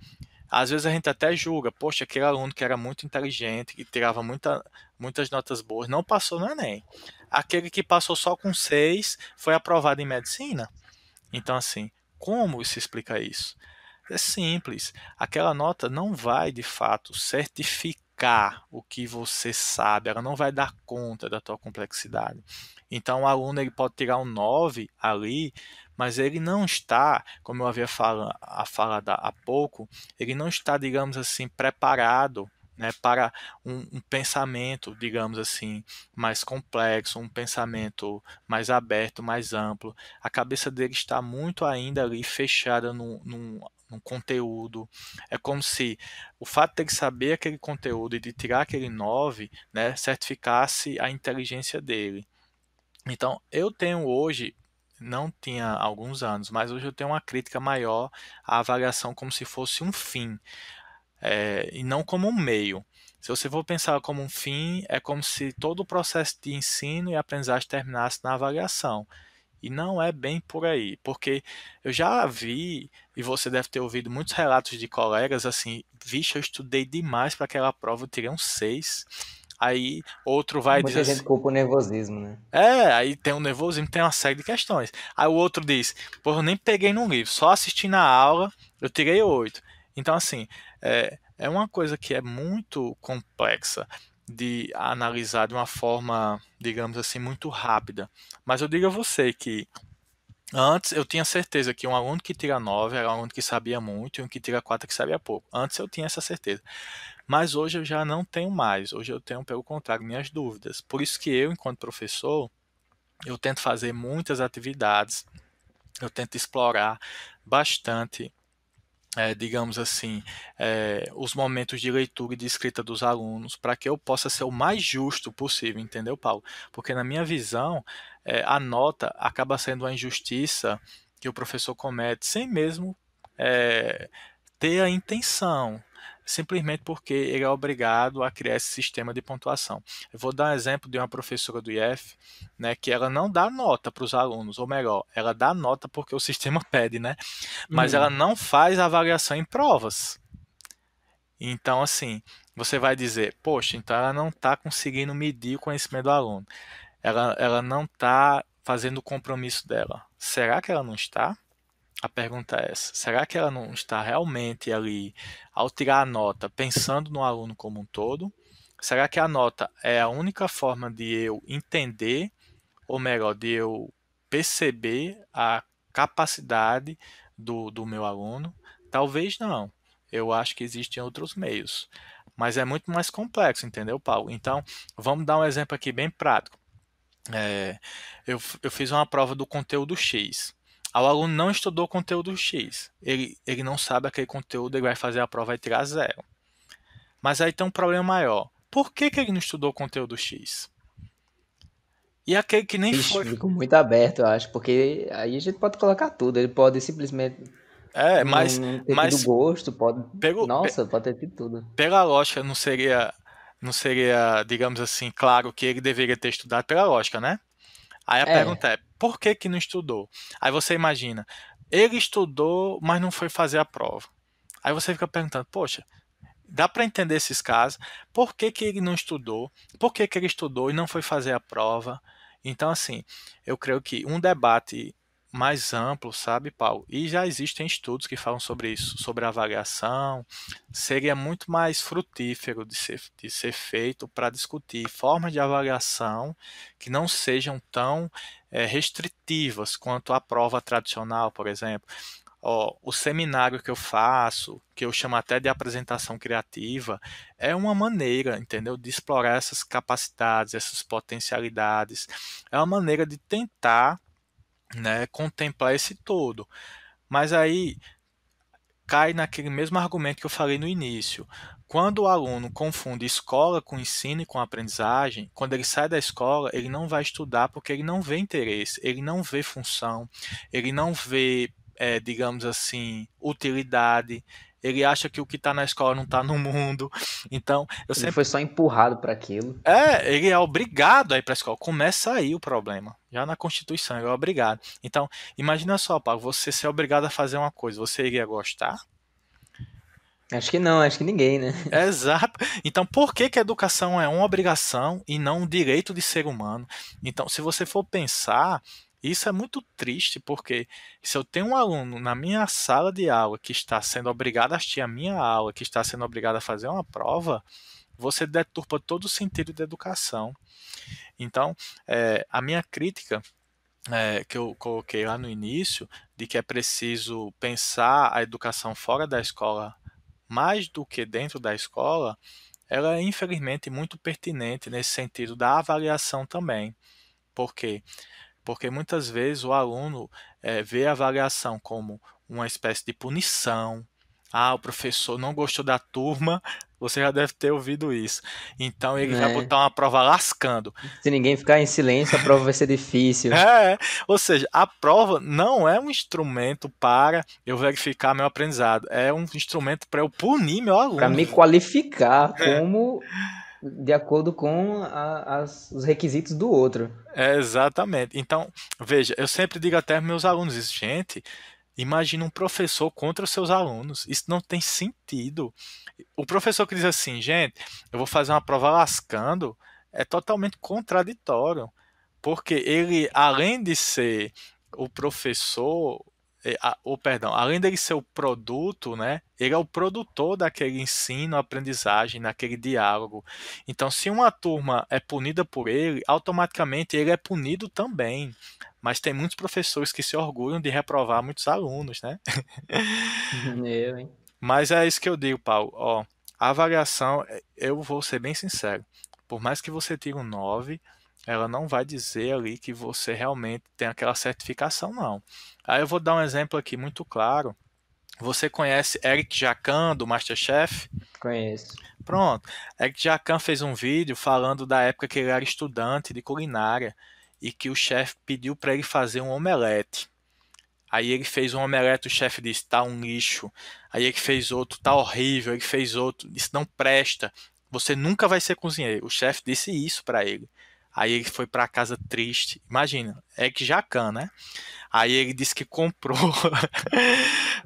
Às vezes a gente até julga, poxa, aquele aluno que era muito inteligente, que tirava muitas notas boas, não passou no Enem. Aquele que passou só com 6 foi aprovado em medicina. Então, assim, como se explica isso? É simples. Aquela nota não vai, de fato, certificar o que você sabe, ela não vai dar conta da tua complexidade. Então, o aluno ele pode tirar um 9 ali, mas ele não está, como eu havia falado há pouco, ele não está, digamos assim, preparado, né, para um pensamento, digamos assim, mais complexo, um pensamento mais aberto, mais amplo. A cabeça dele está muito ainda ali fechada num conteúdo. É como se o fato de ele saber aquele conteúdo e de tirar aquele 9, né, certificasse a inteligência dele. Então, eu tenho hoje, não tinha há alguns anos, mas hoje eu tenho uma crítica maior à avaliação como se fosse um fim, e não como um meio. Se você for pensar como um fim, é como se todo o processo de ensino e aprendizagem terminasse na avaliação. E não é bem por aí, porque eu já vi, e você deve ter ouvido muitos relatos de colegas assim, vixe, eu estudei demais para aquela prova, eu tirei um 6. Aí outro vai e diz Muita gente assim, culpa o nervosismo, né? aí tem um nervosismo, tem uma série de questões. Aí o outro diz, pô, eu nem peguei no livro, só assisti na aula, eu tirei 8. Então, assim, é uma coisa que é muito complexa. de analisar de uma forma, digamos assim, muito rápida. Mas eu digo a você que antes eu tinha certeza que um aluno que tira 9 era um aluno que sabia muito e um que tira 4 que sabia pouco. Antes eu tinha essa certeza. Mas hoje eu já não tenho mais. Hoje eu tenho, pelo contrário, minhas dúvidas. Por isso que eu, enquanto professor, eu tento fazer muitas atividades, eu tento explorar bastante, digamos assim, os momentos de leitura e de escrita dos alunos, para que eu possa ser o mais justo possível, entendeu, Paulo? Porque na minha visão, a nota acaba sendo uma injustiça que o professor comete sem mesmo é, ter a intenção, simplesmente porque ele é obrigado a criar esse sistema de pontuação. Eu vou dar um exemplo de uma professora do IF, né, que ela não dá nota para os alunos, ou melhor, ela dá nota porque o sistema pede, né? Mas ela Uhum. não faz avaliação em provas. Então, assim, você vai dizer, poxa, então ela não está conseguindo medir o conhecimento do aluno. Ela não está fazendo o compromisso dela. Será que ela não está? A pergunta é essa. Será que ela não está realmente ali, ao tirar a nota, pensando no aluno como um todo? Será que a nota é a única forma de eu entender, ou melhor, de eu perceber a capacidade do meu aluno? Talvez não. Eu acho que existem outros meios. Mas é muito mais complexo, entendeu, Paulo? Então, vamos dar um exemplo aqui bem prático. É, eu fiz uma prova do conteúdo X. O aluno não estudou o conteúdo X. Ele não sabe aquele conteúdo, ele vai fazer a prova e tirar zero. Mas aí tem um problema maior. Por que ele não estudou o conteúdo X? E aquele que nem Vixe, foi. ficou muito aberto, eu acho, porque aí a gente pode colocar tudo. Ele pode simplesmente É, não ter tido mas gosto, pode. pelo, pe- Nossa, pode ter tido tudo. pela lógica, não seria, digamos assim, claro que ele deveria ter estudado pela lógica, né? Aí a É, pergunta é, por que que não estudou? Aí você imagina, ele estudou, mas não foi fazer a prova. Aí você fica perguntando, poxa, dá para entender esses casos? Por que que ele não estudou? Por que que ele estudou e não foi fazer a prova? Então, assim, eu creio que um debate mais amplo, sabe, Paulo? E já existem estudos que falam sobre isso, sobre avaliação. Seria muito mais frutífero de ser feito para discutir formas de avaliação que não sejam tão restritivas quanto a prova tradicional, por exemplo. Ó, o seminário que eu faço, que eu chamo até de apresentação criativa, é uma maneira, entendeu, de explorar essas capacidades, essas potencialidades. É uma maneira de tentar, né, contemplar esse todo. Mas aí cai naquele mesmo argumento que eu falei no início. Quando o aluno confunde escola com ensino e com aprendizagem, quando ele sai da escola, ele não vai estudar porque ele não vê interesse, ele não vê função, ele não vê, digamos assim, utilidade. Ele acha que o que está na escola não está no mundo. Então, eu ele foi sempre. só empurrado para aquilo. Ele é obrigado a ir para a escola. Começa aí o problema. Já na Constituição, ele é obrigado. Então, imagina só, Paulo, você ser obrigado a fazer uma coisa, você iria gostar? Acho que não, acho que ninguém, né? Exato. Então, por que que a educação é uma obrigação e não um direito de ser humano? Então, se você for pensar, isso é muito triste, porque se eu tenho um aluno na minha sala de aula que está sendo obrigado a assistir a minha aula, que está sendo obrigado a fazer uma prova, você deturpa todo o sentido da educação. Então, a minha crítica, que eu coloquei lá no início, de que é preciso pensar a educação fora da escola mais do que dentro da escola, ela é infelizmente muito pertinente nesse sentido da avaliação também. Por quê? Porque muitas vezes o aluno vê a avaliação como uma espécie de punição. Ah, o professor não gostou da turma, você já deve ter ouvido isso. Então ele vai Né? botar uma prova lascando. Se ninguém ficar em silêncio, a prova vai ser difícil. Ou seja, a prova não é um instrumento para eu verificar meu aprendizado, é um instrumento para eu punir meu Para aluno. me qualificar como de acordo com os requisitos do outro. Exatamente. Então, veja, eu sempre digo até aos meus alunos isso, gente, imagina um professor contra os seus alunos. Isso não tem sentido. O professor que diz assim, gente, eu vou fazer uma prova lascando, é totalmente contraditório. Porque ele, além de ser o professor, ou perdão, além dele ser o produto, né, ele é o produtor daquele ensino, aprendizagem, naquele diálogo. Então, se uma turma é punida por ele, automaticamente ele é punido também. Mas tem muitos professores que se orgulham de reprovar muitos alunos, né? Eu, hein? Mas é isso que eu digo, Paulo. Ó, a avaliação, eu vou ser bem sincero. Por mais que você tire um 9, ela não vai dizer ali que você realmente tem aquela certificação, não. Aí eu vou dar um exemplo aqui muito claro. Você conhece Eric Jacquin, do MasterChef? Conheço. Pronto. Eric Jacquin fez um vídeo falando da época que ele era estudante de culinária e que o chefe pediu para ele fazer um omelete. Aí ele fez um omelete, o chefe disse, tá um lixo. Aí ele fez outro, tá horrível. Ele fez outro, disse, não presta. Você nunca vai ser cozinheiro. O chefe disse isso pra ele. Aí ele foi pra casa triste. Imagina, é que jacan, né? Aí ele disse que comprou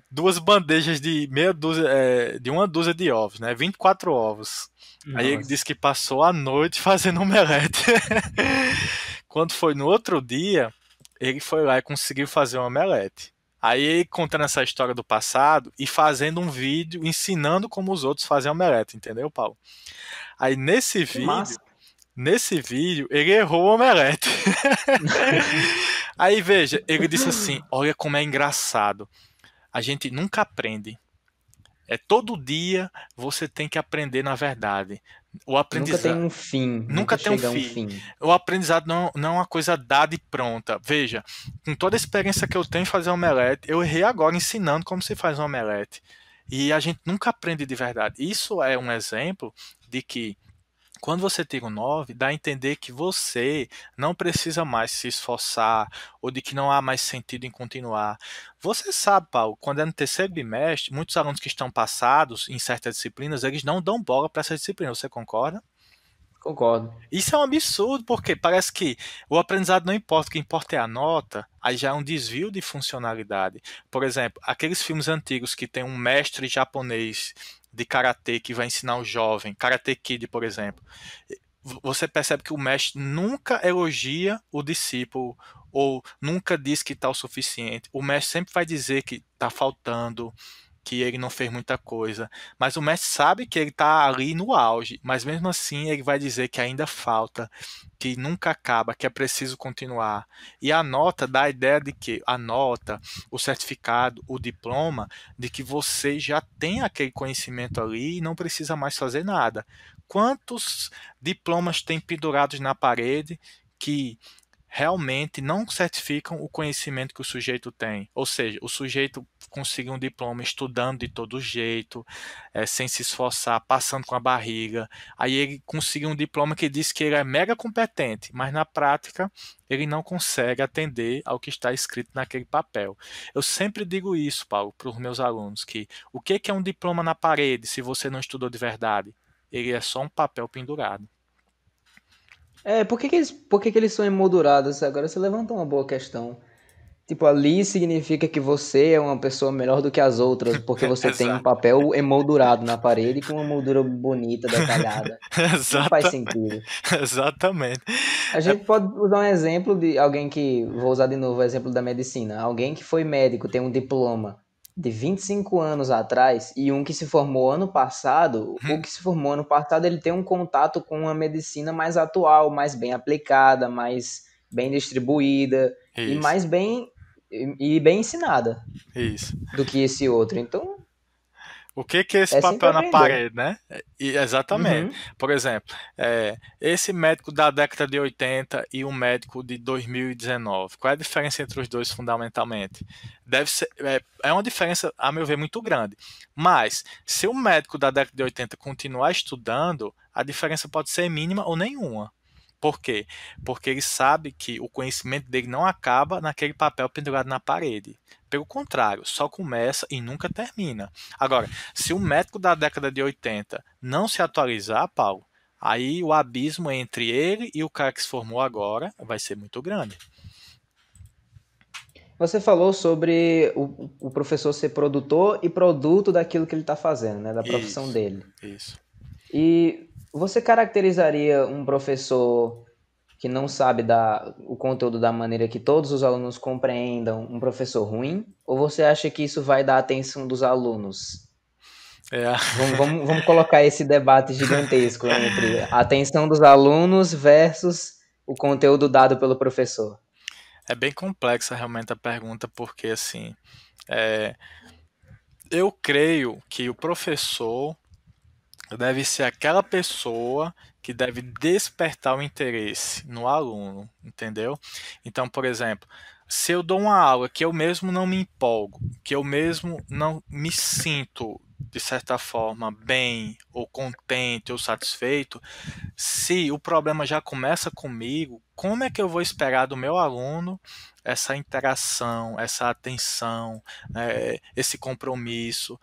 duas bandejas de meia dúzia, de uma dúzia de ovos, né? 24 ovos. Aí ele disse Nossa. que passou a noite fazendo omelete. Quando foi no outro dia, ele foi lá e conseguiu fazer um omelete. Aí ele contando essa história do passado e fazendo um vídeo ensinando como os outros fazem omelete, entendeu, Paulo? Aí Que massa. nesse vídeo, ele errou o omelete. Aí veja, ele disse assim: olha como é engraçado. A gente nunca aprende. É todo dia você tem que aprender na verdade. O Nunca tem aprendizado um fim, nunca nunca tem um chega a um fim. fim. O aprendizado não é uma coisa dada e pronta. Veja, com toda a experiência que eu tenho em fazer omelete, eu errei agora ensinando como se faz um omelete. E a gente nunca aprende de verdade. Isso é um exemplo de que quando você tira um 9, dá a entender que você não precisa mais se esforçar ou de que não há mais sentido em continuar. Você sabe, Paulo, quando é no terceiro bimestre, muitos alunos que estão passados em certas disciplinas, eles não dão bola para essa disciplina. Você concorda? Concordo. Isso é um absurdo, porque parece que o aprendizado não importa, o que importa é a nota, aí já é um desvio de funcionalidade. Por exemplo, aqueles filmes antigos que tem um mestre japonês de karatê que vai ensinar o jovem, Karate Kid, por exemplo. Você percebe que o mestre nunca elogia o discípulo ou nunca diz que está o suficiente. O mestre sempre vai dizer que está faltando, que ele não fez muita coisa, mas o mestre sabe que ele está ali no auge, mas mesmo assim ele vai dizer que ainda falta, que nunca acaba, que é preciso continuar. E a nota dá a ideia de que a nota, o certificado, o diploma, de que você já tem aquele conhecimento ali e não precisa mais fazer nada. Quantos diplomas tem pendurados na parede que realmente não certificam o conhecimento que o sujeito tem? Ou seja, o sujeito conseguir um diploma estudando de todo jeito, sem se esforçar, passando com a barriga. Aí ele conseguiu um diploma que diz que ele é mega competente, mas na prática ele não consegue atender ao que está escrito naquele papel. Eu sempre digo isso, Paulo, para os meus alunos, que o que é um diploma na parede se você não estudou de verdade? Ele é só um papel pendurado. É, por que que eles são emoldurados? Agora você levantou uma boa questão. Tipo, ali significa que você é uma pessoa melhor do que as outras, porque você tem um Exato. papel emoldurado na parede com uma moldura bonita, detalhada. Não faz Exatamente. sentido. Exatamente. A É, gente pode usar um exemplo de alguém que, vou usar de novo o exemplo da medicina, alguém que foi médico, tem um diploma de 25 anos atrás e um que se formou ano passado, o que se formou ano passado ele tem um contato com uma medicina mais atual, mais bem aplicada, mais bem distribuída e isso, mais bem e bem ensinada isso. do que esse outro. Então, O que é esse é sempre papel na aprender. parede, né? Exatamente. Uhum. Por exemplo, esse médico da década de 80 e um médico de 2019, qual é a diferença entre os dois fundamentalmente? Deve ser, é uma diferença, a meu ver, muito grande. Mas, se o médico da década de 80 continuar estudando, a diferença pode ser mínima ou nenhuma. Por quê? Porque ele sabe que o conhecimento dele não acaba naquele papel pendurado na parede. Pelo contrário, só começa e nunca termina. Agora, se o médico da década de 80 não se atualizar, Paulo, aí o abismo entre ele e o cara que se formou agora vai ser muito grande. Você falou sobre o professor ser produtor e produto daquilo que ele está fazendo, né, da profissão Isso, dele. isso. E você caracterizaria um professor que não sabe dar o conteúdo da maneira que todos os alunos compreendam, um professor ruim? Ou você acha que isso vai dar atenção dos alunos? É, Vamos colocar esse debate gigantesco entre a atenção dos alunos versus o conteúdo dado pelo professor. é bem complexa realmente a pergunta, porque assim, é, eu creio que o professor deve ser aquela pessoa que deve despertar o interesse no aluno, entendeu? Então, por exemplo, se eu dou uma aula que eu mesmo não me empolgo, que eu mesmo não me sinto, de certa forma, bem, ou contente, ou satisfeito, se o problema já começa comigo, como é que eu vou esperar do meu aluno essa interação, essa atenção, esse compromisso?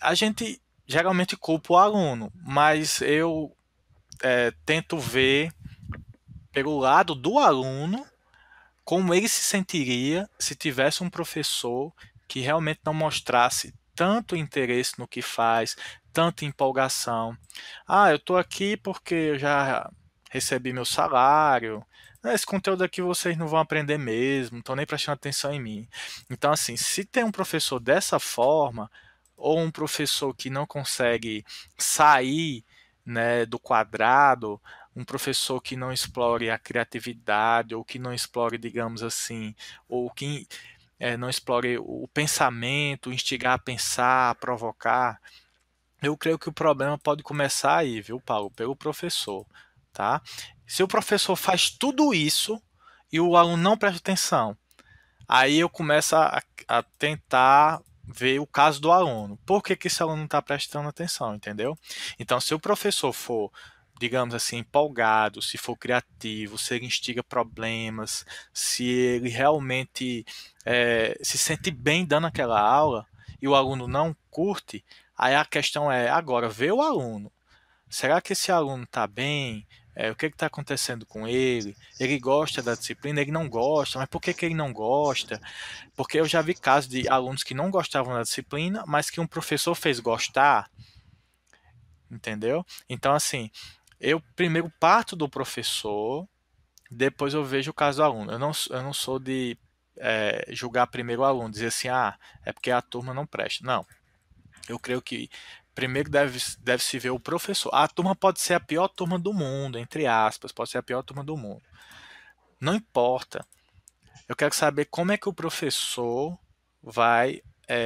A gente geralmente culpa o aluno, mas eu tento ver pelo lado do aluno como ele se sentiria se tivesse um professor que realmente não mostrasse tanto interesse no que faz, tanta empolgação. Ah, eu estou aqui porque eu já recebi meu salário. Esse conteúdo aqui vocês não vão aprender mesmo, não estão nem prestando atenção em mim. Então, assim, se tem um professor dessa forma, ou um professor que não consegue sair, né, do quadrado, um professor que não explore a criatividade, ou que não explore, digamos assim, ou que não explore o pensamento, instigar a pensar, a provocar, eu creio que o problema pode começar aí, viu, Paulo? Pelo professor, tá? Se o professor faz tudo isso e o aluno não presta atenção, aí eu começo a tentar ver o caso do aluno. Por que, que esse aluno não está prestando atenção, entendeu? Então, se o professor for, digamos assim, empolgado, se for criativo, se ele instiga problemas, se ele realmente se sente bem dando aquela aula e o aluno não curte, aí a questão é agora ver o aluno. Será que esse aluno está bem? O que está acontecendo com ele? Ele gosta da disciplina? Ele não gosta? Mas por que, que ele não gosta? Porque eu já vi casos de alunos que não gostavam da disciplina, mas que um professor fez gostar, entendeu? Então, assim, eu primeiro parto do professor, depois eu vejo o caso do aluno. Eu não sou de julgar primeiro o aluno, dizer assim, ah, é porque a turma não presta. Não. Eu creio que primeiro deve se ver o professor. A turma pode ser a pior turma do mundo, entre aspas, pode ser a pior turma do mundo. Não importa. Eu quero saber como é que o professor vai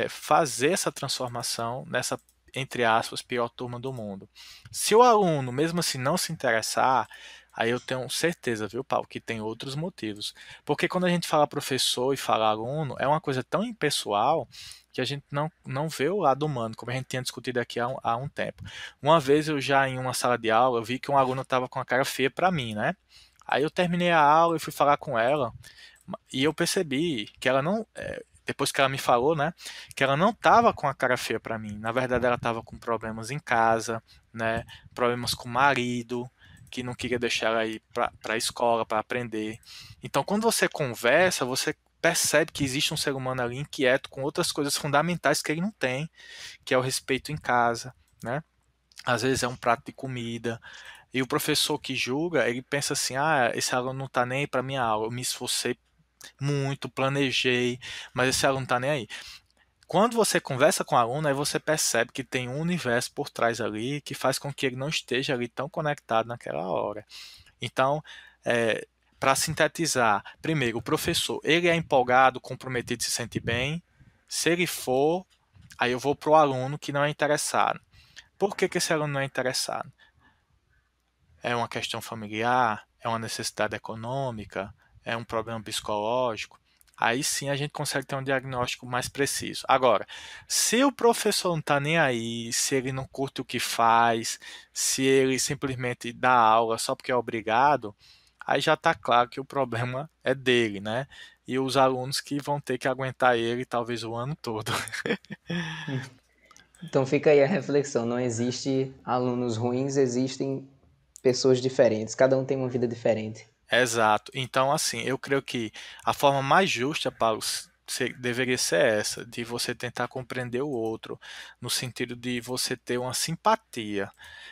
fazer essa transformação nessa, entre aspas, pior turma do mundo. Se o aluno, mesmo assim, não se interessar, aí eu tenho certeza, viu, Paulo, que tem outros motivos. Porque quando a gente fala professor e fala aluno, é uma coisa tão impessoal que a gente não vê o lado humano, como a gente tinha discutido aqui há um tempo. Uma vez eu já em uma sala de aula, eu vi que um aluno estava com a cara feia para mim, né? Aí eu terminei a aula e fui falar com ela. E eu percebi que ela não, depois que ela me falou, né, que ela não estava com a cara feia para mim. Na verdade, ela estava com problemas em casa, né, problemas com o marido, que não queria deixar ela ir para a escola para aprender. Então, quando você conversa, você percebe que existe um ser humano ali inquieto com outras coisas fundamentais que ele não tem, que é o respeito em casa, né? Às vezes é um prato de comida. E o professor que julga, ele pensa assim: ah, esse aluno não está nem aí para minha aula, eu me esforcei muito, planejei, mas esse aluno tá nem aí. Quando você conversa com o aluno, aí você percebe que tem um universo por trás ali que faz com que ele não esteja ali tão conectado naquela hora. Então, é, para sintetizar, primeiro, o professor, ele é empolgado, comprometido, se sente bem. Se ele for, aí eu vou para o aluno que não é interessado. Por que, que esse aluno não é interessado? É uma questão familiar? É uma necessidade econômica? É um problema psicológico? Aí sim a gente consegue ter um diagnóstico mais preciso. Agora, se o professor não está nem aí, se ele não curte o que faz, se ele simplesmente dá aula só porque é obrigado, aí já está claro que o problema é dele, né? E os alunos que vão ter que aguentar ele talvez o ano todo. Então fica aí a reflexão, não existe alunos ruins, existem pessoas diferentes, cada um tem uma vida diferente. Exato. Então, assim, eu creio que a forma mais justa, Paulo, deveria ser essa, de você tentar compreender o outro, no sentido de você ter uma simpatia.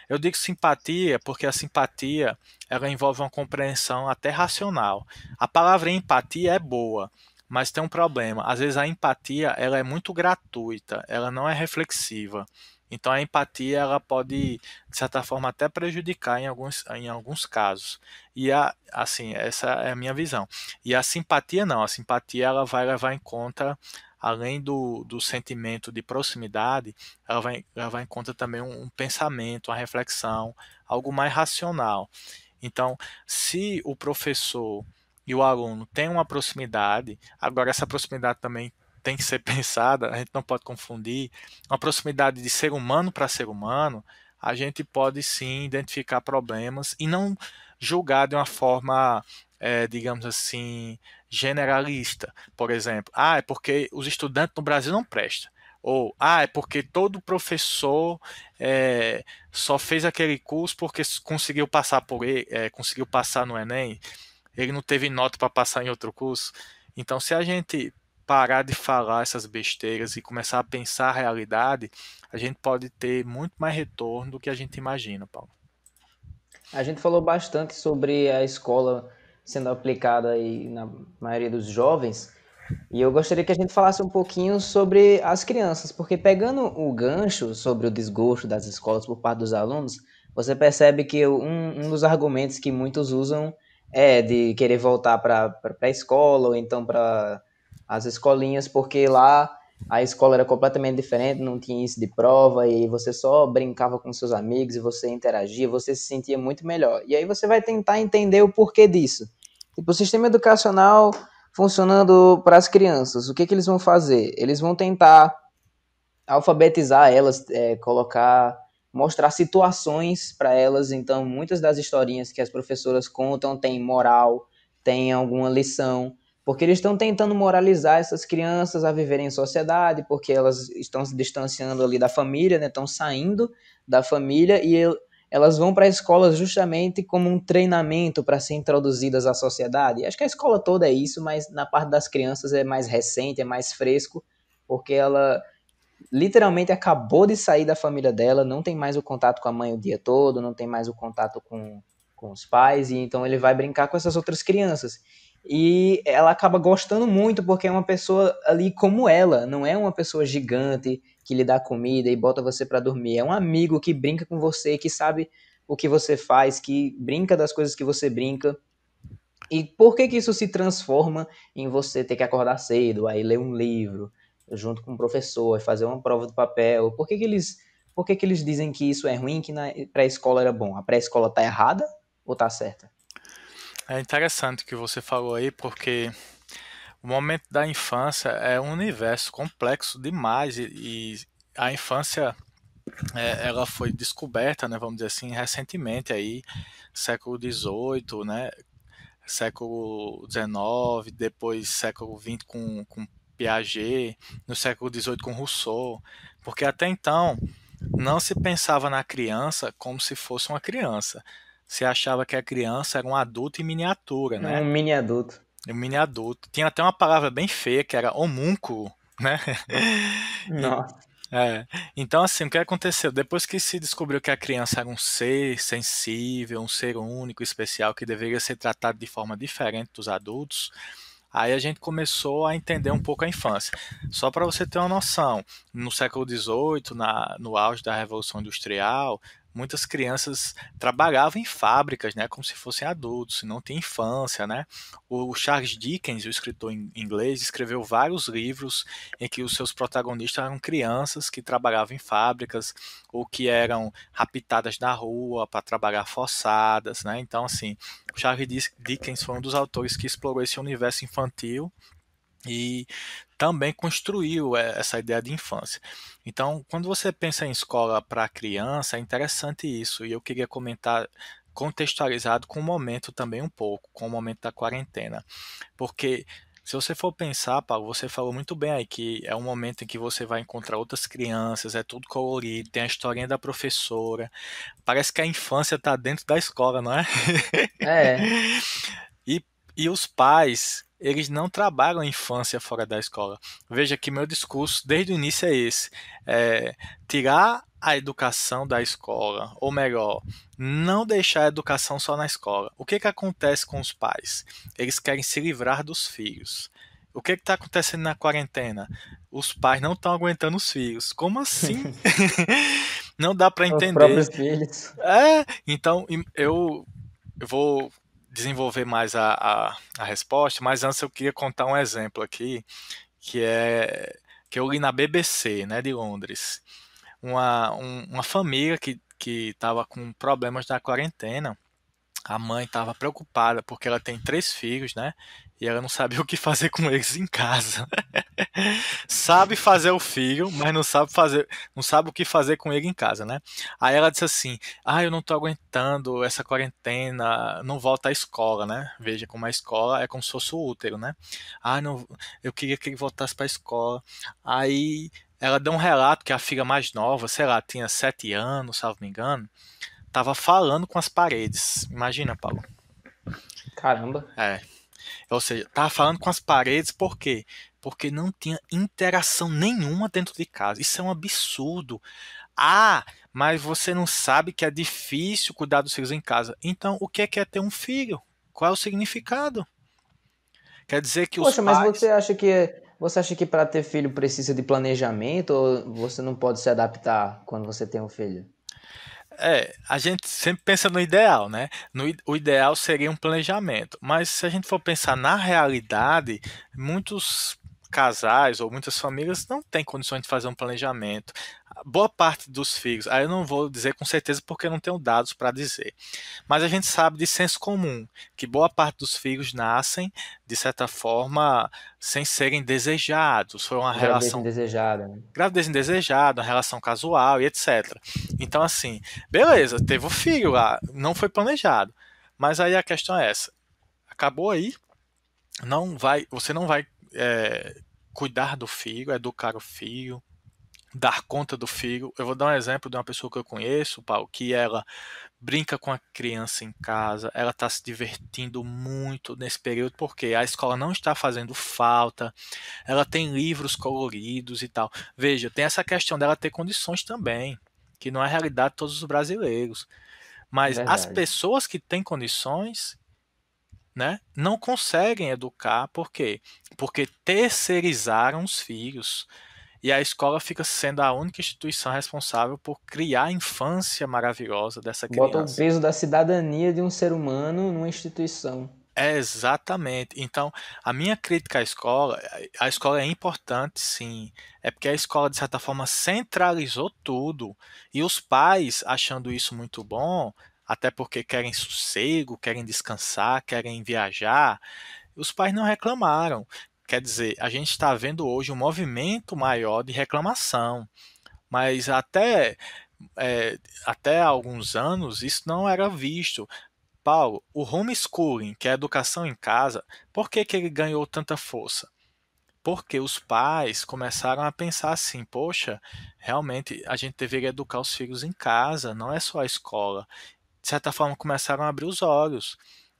Eu digo simpatia porque a simpatia ela envolve uma compreensão até racional. A palavra empatia é boa, mas tem um problema. Às vezes a empatia ela é muito gratuita, ela não é reflexiva. Então a empatia ela pode, de certa forma, até prejudicar em alguns casos. Assim, essa é a minha visão. E a simpatia não, a simpatia ela vai levar em conta, além do sentimento de proximidade, ela vai levar em conta também um pensamento, uma reflexão, algo mais racional. Então, se o professor e o aluno têm uma proximidade, agora essa proximidade também tem que ser pensada, a gente não pode confundir, uma proximidade de ser humano para ser humano, a gente pode sim identificar problemas e não julgar de uma forma, digamos assim, generalista. Por exemplo, é porque os estudantes no Brasil não prestam. Ou, é porque todo professor só fez aquele curso porque conseguiu passar por ele, conseguiu passar no Enem, ele não teve nota para passar em outro curso. Então, se a gente parar de falar essas besteiras e começar a pensar a realidade, a gente pode ter muito mais retorno do que a gente imagina, Paulo. A gente falou bastante sobre a escola sendo aplicada aí na maioria dos jovens, e eu gostaria que a gente falasse um pouquinho sobre as crianças, porque pegando o gancho sobre o desgosto das escolas por parte dos alunos, você percebe que um dos argumentos que muitos usam é de querer voltar para a escola ou então para as escolinhas, porque lá a escola era completamente diferente, não tinha isso de prova, e aí você só brincava com seus amigos e você interagia, você se sentia muito melhor. E aí você vai tentar entender o porquê disso. Tipo, o sistema educacional funcionando para as crianças, o que eles vão fazer? Eles vão tentar alfabetizar elas, mostrar situações para elas. Então, muitas das historinhas que as professoras contam têm moral, têm alguma lição, porque eles estão tentando moralizar essas crianças a viverem em sociedade, porque elas estão se distanciando ali da família, né? Estão saindo da família e elas vão para a escola justamente como um treinamento para ser introduzidas à sociedade. Acho que a escola toda é isso, mas na parte das crianças é mais recente, é mais fresco, porque ela literalmente acabou de sair da família dela, não tem mais o contato com a mãe o dia todo, não tem mais o contato com os pais, e então ele vai brincar com essas outras crianças. E ela acaba gostando muito porque é uma pessoa ali como ela, não é uma pessoa gigante que lhe dá comida e bota você para dormir, é um amigo que brinca com você, que sabe o que você faz, que brinca das coisas que você brinca. E por que que isso se transforma em você ter que acordar cedo, aí ler um livro, junto com o professor, fazer uma prova do papel? Por que que eles dizem que isso é ruim, que na pré-escola era bom? A pré-escola tá errada ou tá certa? É interessante o que você falou aí, porque o momento da infância é um universo complexo demais e a infância ela foi descoberta, né, vamos dizer assim, recentemente aí, século XVIII, né, século XIX, depois século XX com Piaget, no século XVIII com Rousseau, porque até então não se pensava na criança como se fosse uma criança. Se achava que a criança era um adulto em miniatura, É um né? mini adulto. Um mini adulto. Tinha até uma palavra bem feia que era homúnculo, né? E- Nossa. é. Então, assim, o que aconteceu? Depois que se descobriu que a criança era um ser sensível, um ser único, especial, que deveria ser tratado de forma diferente dos adultos, aí a gente começou a entender um pouco a infância. Só para você ter uma noção, no século XVIII, no auge da Revolução Industrial, muitas crianças trabalhavam em fábricas, né, como se fossem adultos, não tinha infância, né? O Charles Dickens, o escritor inglês, escreveu vários livros em que os seus protagonistas eram crianças que trabalhavam em fábricas ou que eram raptadas na rua para trabalhar forçadas, né? Então, assim, Charles Dickens foi um dos autores que explorou esse universo infantil e também construiu essa ideia de infância. Então, quando você pensa em escola para criança, é interessante isso, e eu queria comentar contextualizado com o momento também um pouco, com o momento da quarentena. Porque se você for pensar, Paulo, você falou muito bem aí que é um momento em que você vai encontrar outras crianças, é tudo colorido, tem a historinha da professora. Parece que a infância está dentro da escola, não é? É, E, e os pais eles não trabalham a infância fora da escola. Veja que meu discurso desde o início é esse: é, tirar a educação da escola, ou melhor, não deixar a educação só na escola. O que que acontece com os pais? Eles querem se livrar dos filhos. O que está acontecendo na quarentena? Os pais não estão aguentando os filhos. Como assim? Não dá para Os entender. próprios filhos. Então eu vou desenvolver mais a resposta, mas antes eu queria contar um exemplo aqui, que é que eu li na BBC, né, de Londres. Uma família que estava com problemas na quarentena. A mãe estava preocupada porque ela tem 3 filhos, né? E ela não sabia o que fazer com eles em casa. Sabe fazer o filho, mas não sabe o que fazer com ele em casa, né? Aí ela disse assim: "Ah, eu não tô aguentando essa quarentena, não volta à escola, né? Veja como a escola é como se fosse o útero, né? Ah, não, eu queria que ele voltasse para a escola." Aí ela deu um relato que a filha mais nova, sei lá, tinha 7 anos, se eu não me engano, tava falando com as paredes. Imagina, Paulo. Caramba. É, ou seja, tava falando com as paredes, por quê? Porque não tinha interação nenhuma dentro de casa. Isso é um absurdo. Ah, mas você não sabe que é difícil cuidar dos filhos em casa. Então, o que é ter um filho? Qual é o significado? Quer dizer que os Poxa, mas pais. você acha que para ter filho precisa de planejamento ou você não pode se adaptar quando você tem um filho? A gente sempre pensa no ideal, né? O ideal seria um planejamento, mas se a gente for pensar na realidade, muitos casais ou muitas famílias não têm condições de fazer um planejamento. Boa parte dos filhos, aí eu não vou dizer com certeza porque eu não tenho dados para dizer, mas a gente sabe de senso comum que boa parte dos filhos nascem, de certa forma, sem serem desejados. Foi uma Gravidez relação indesejada, né? gravidez indesejada, uma relação casual e etc. Então, assim, beleza, teve o filho lá, não foi planejado. Mas aí a questão é essa: acabou aí, você não vai cuidar do filho, educar o filho, dar conta do filho. Eu vou dar um exemplo de uma pessoa que eu conheço, Paulo, que ela brinca com a criança em casa, ela está se divertindo muito nesse período, porque a escola não está fazendo falta, ela tem livros coloridos e tal. Veja, tem essa questão dela ter condições também, que não é a realidade de todos os brasileiros. Mas as Verdade. pessoas que têm condições, né, não conseguem educar, por quê? Porque terceirizaram os filhos. E a escola fica sendo a única instituição responsável por criar a infância maravilhosa dessa Bota o criança. peso da cidadania de um ser humano numa instituição. É, exatamente. Então, a minha crítica à escola é importante, sim. É porque a escola, de certa forma, centralizou tudo. E os pais, achando isso muito bom, até porque querem sossego, querem descansar, querem viajar, os pais não reclamaram. Quer dizer, a gente está vendo hoje um movimento maior de reclamação. Mas é, até alguns anos isso não era visto. Paulo, o homeschooling, que é a educação em casa, por que que ele ganhou tanta força? Porque os pais começaram a pensar assim: poxa, realmente a gente deveria educar os filhos em casa, não é só a escola. De certa forma, começaram a abrir os olhos.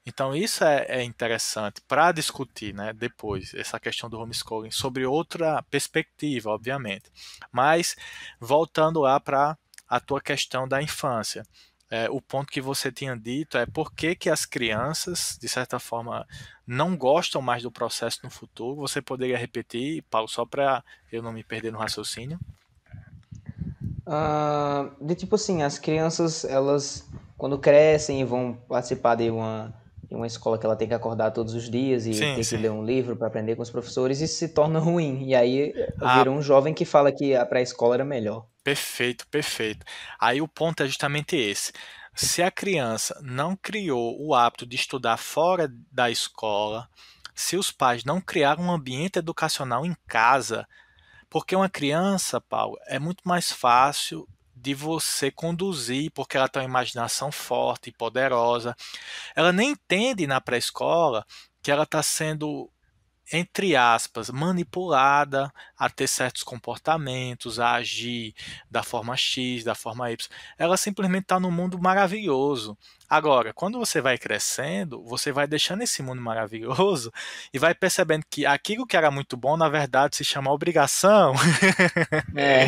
Então, isso é interessante para discutir, né, depois, essa questão do homeschooling, sobre outra perspectiva, obviamente. Mas, voltando lá para a tua questão da infância. O ponto que você tinha dito é por que que as crianças, de certa forma, não gostam mais do processo no futuro. Você poderia repetir, Paulo, só para eu não me perder no raciocínio? De tipo assim, as crianças, elas, quando crescem e vão participar de uma escola que ela tem que acordar todos os dias e Sim, ter que sim. ler um livro para aprender com os professores, isso se torna ruim. E aí Ah, vira um jovem que fala que a pré-escola era melhor. perfeito, perfeito. Aí o ponto é justamente esse. Se a criança não criou o hábito de estudar fora da escola, se os pais não criaram um ambiente educacional em casa, porque uma criança, Paulo, é muito mais fácil de você conduzir, porque ela tem uma imaginação forte e poderosa. Ela nem entende na pré-escola que ela está sendo entre aspas, manipulada a ter certos comportamentos, a agir da forma X, da forma Y. Ela simplesmente está num mundo maravilhoso. Agora, quando você vai crescendo, você vai deixando esse mundo maravilhoso e vai percebendo que aquilo que era muito bom, na verdade, se chama obrigação. É,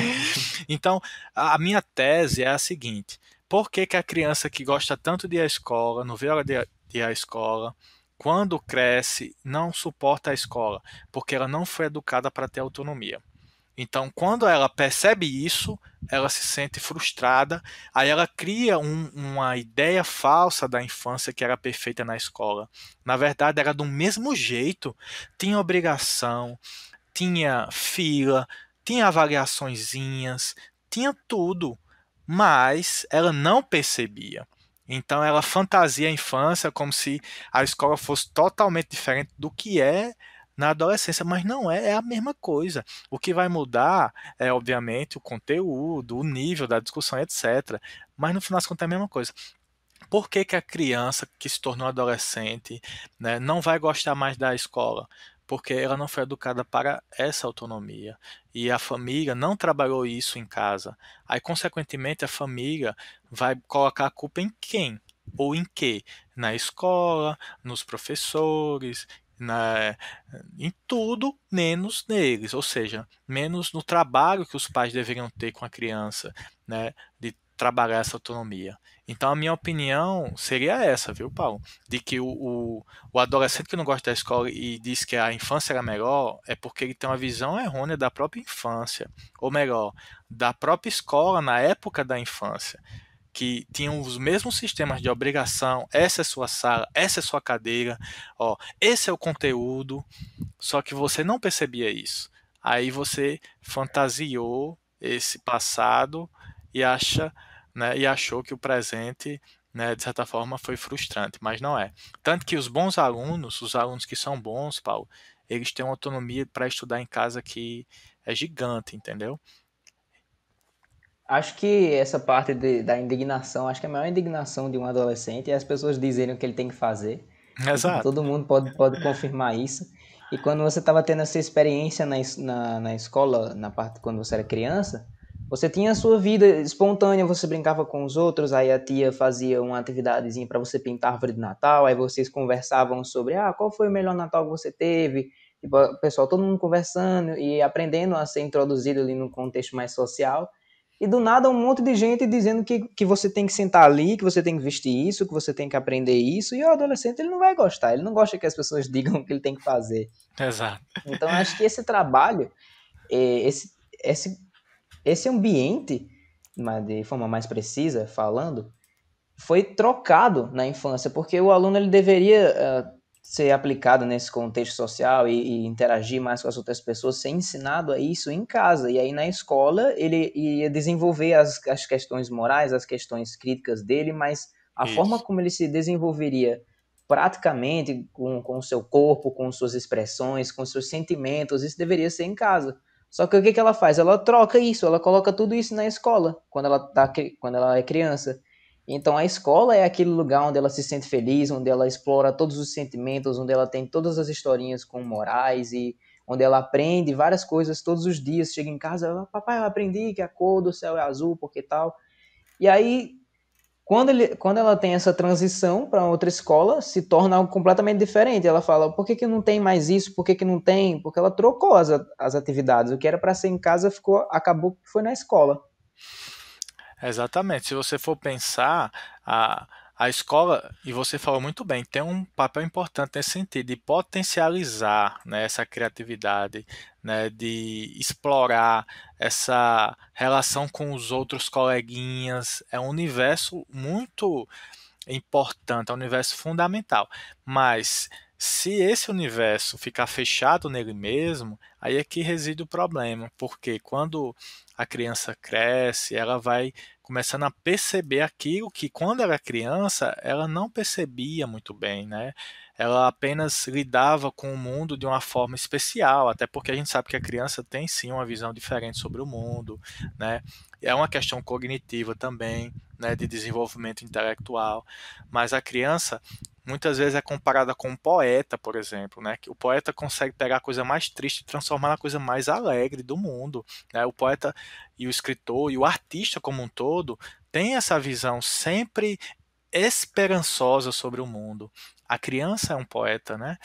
Então, a minha tese é a seguinte: por que que a criança que gosta tanto de ir à escola, não vê a hora de ir à escola, quando cresce, não suporta a escola? Porque ela não foi educada para ter autonomia. Então, quando ela percebe isso, ela se sente frustrada, aí ela cria uma ideia falsa da infância que era perfeita na escola. Na verdade, era do mesmo jeito, tinha obrigação, tinha fila, tinha avaliaçõezinhas, tinha tudo, mas ela não percebia. Então ela fantasia a infância como se a escola fosse totalmente diferente do que é na adolescência, mas não é, é a mesma coisa. O que vai mudar é, obviamente, o conteúdo, o nível da discussão, etc. Mas no final das contas é a mesma coisa. Por que que a criança que se tornou adolescente, né, não vai gostar mais da escola? Porque ela não foi educada para essa autonomia. E a família não trabalhou isso em casa. Aí, consequentemente, a família vai colocar a culpa em quem? Ou em quê? Na escola, nos professores, em tudo menos neles. Ou seja, menos no trabalho que os pais deveriam ter com a criança, né, de trabalhar essa autonomia. Então, a minha opinião seria essa, viu, Paulo? De que o adolescente que não gosta da escola e diz que a infância era melhor é porque ele tem uma visão errônea da própria infância. Ou melhor, da própria escola na época da infância. Que tinham os mesmos sistemas de obrigação, essa é sua sala, essa é sua cadeira, ó, esse é o conteúdo, só que você não percebia isso. Aí você fantasiou esse passado e acha, né, e achou que o presente, né, de certa forma foi frustrante, mas não é. Tanto que os bons alunos, os alunos que são bons, Paulo, eles têm uma autonomia para estudar em casa que é gigante, entendeu? acho que essa parte da indignação, acho que a maior indignação de um adolescente é as pessoas dizerem o que ele tem que fazer. Então Exato. todo mundo pode confirmar isso. E quando você estava tendo essa experiência na escola, na parte quando você era criança, você tinha a sua vida espontânea, você brincava com os outros, aí a tia fazia uma atividadezinha para você pintar a árvore de Natal, aí vocês conversavam sobre, qual foi o melhor Natal que você teve? Tipo, o pessoal, todo mundo conversando e aprendendo a ser introduzido ali num contexto mais social. E do nada um monte de gente dizendo que você tem que sentar ali, que você tem que vestir isso, que você tem que aprender isso. E o adolescente ele não vai gostar, ele não gosta que as pessoas digam o que ele tem que fazer. Exato. Então acho que esse trabalho, esse, esse ambiente, de forma mais precisa falando, foi trocado na infância, porque o aluno ele deveria ser aplicado nesse contexto social e interagir mais com as outras pessoas, ser ensinado a isso em casa. E aí na escola ele ia desenvolver as questões morais, as questões críticas dele, mas a forma Isso. como ele se desenvolveria praticamente com o seu corpo, com suas expressões, com seus sentimentos, isso deveria ser em casa. Só que o que ela faz? Ela troca isso, ela coloca tudo isso na escola, quando ela é criança. Então a escola é aquele lugar onde ela se sente feliz, onde ela explora todos os sentimentos, onde ela tem todas as historinhas com morais e onde ela aprende várias coisas todos os dias. Chega em casa, ela, papai, eu aprendi que a cor do céu é azul, porque tal. E aí, quando ela tem essa transição para outra escola, se torna algo completamente diferente. Ela fala, por que, que não tem mais isso? Por que, que não tem? Porque ela trocou as atividades. O que era para ser em casa acabou que foi na escola. Exatamente. Se você for pensar, a escola, e você falou muito bem, tem um papel importante nesse sentido, de potencializar, né, essa criatividade, né, de explorar essa relação com os outros coleguinhas. É um universo muito importante, é um universo fundamental. Mas se esse universo ficar fechado nele mesmo, aí é que reside o problema, porque quando a criança cresce, ela vai começando a perceber aquilo que quando era criança ela não percebia muito bem, né? Ela apenas lidava com o mundo de uma forma especial, até porque a gente sabe que a criança tem sim uma visão diferente sobre o mundo, né? É uma questão cognitiva também, né, de desenvolvimento intelectual, mas a criança muitas vezes é comparada com um poeta, por exemplo, né? Que o poeta consegue pegar a coisa mais triste e transformar na coisa mais alegre do mundo, né? O poeta e o escritor e o artista como um todo tem essa visão sempre esperançosa sobre o mundo. A criança é um poeta, né?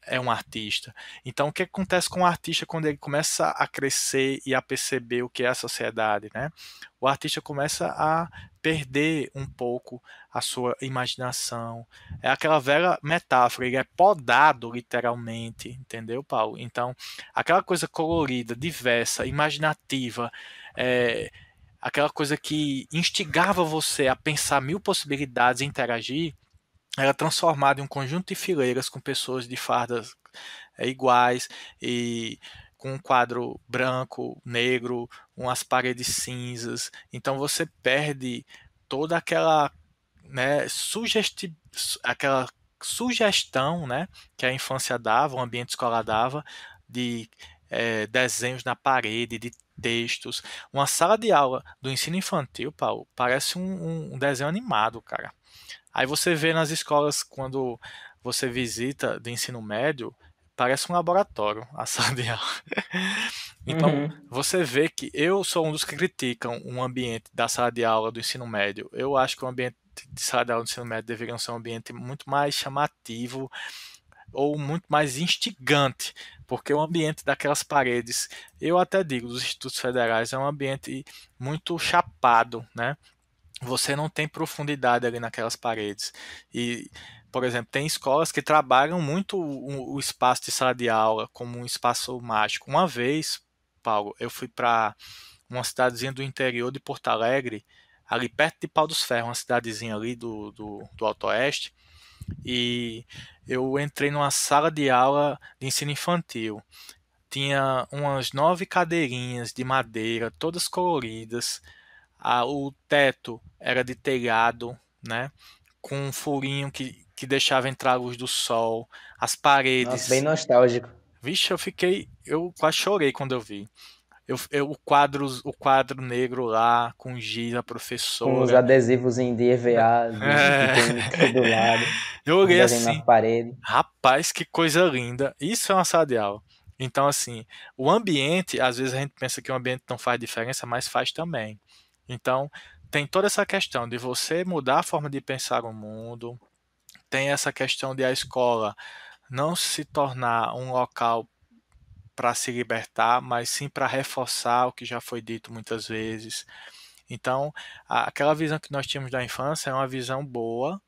É um artista. Então, o que acontece com o artista quando ele começa a crescer e a perceber o que é a sociedade, né? O artista começa a perder um pouco a sua imaginação. É aquela velha metáfora, ele é podado literalmente, entendeu, Paulo? Então, aquela coisa colorida, diversa, imaginativa, é, aquela coisa que instigava você a pensar mil possibilidades e interagir, era transformada em um conjunto de fileiras com pessoas de fardas iguais e com um quadro branco, negro, umas paredes cinzas. Então você perde toda aquela, né, aquela sugestão, né, que a infância dava, o ambiente escolar dava, de desenhos na parede, de textos. Uma sala de aula do ensino infantil, Paulo, parece um desenho animado, cara. Aí você vê nas escolas, quando você visita de ensino médio, parece um laboratório a sala de aula. Então, Uhum. você vê que eu sou um dos que criticam um ambiente da sala de aula do ensino médio. Eu acho que o ambiente de sala de aula do ensino médio deveria ser um ambiente muito mais chamativo ou muito mais instigante, porque o ambiente daquelas paredes, eu até digo, dos institutos federais, é um ambiente muito chapado, né? Você não tem profundidade ali naquelas paredes. E, por exemplo, tem escolas que trabalham muito o espaço de sala de aula como um espaço mágico. Uma vez, Paulo, eu fui para uma cidadezinha do interior de Porto Alegre, ali perto de Pau dos Ferros, uma cidadezinha ali do Alto Oeste, e eu entrei numa sala de aula de ensino infantil. Tinha umas 9 cadeirinhas de madeira, todas coloridas. O teto era de telhado, né? Com um furinho que deixava entrar a luz do sol. As Nossa, bem paredes. nostálgico. Vixe, eu quase chorei quando eu vi. O quadro negro lá, com giz, a Com os professora. adesivos de EVA, de É, TNT do lado, eu os olhei desenhos nas assim, paredes. rapaz, que coisa linda. Isso é uma sala de aula. Então, assim, o ambiente, às vezes a gente pensa que o ambiente não faz diferença, mas faz também. Então, tem toda essa questão de você mudar a forma de pensar o mundo, tem essa questão de a escola não se tornar um local para se libertar, mas sim para reforçar o que já foi dito muitas vezes. Então, aquela visão que nós tínhamos da infância é uma visão boa,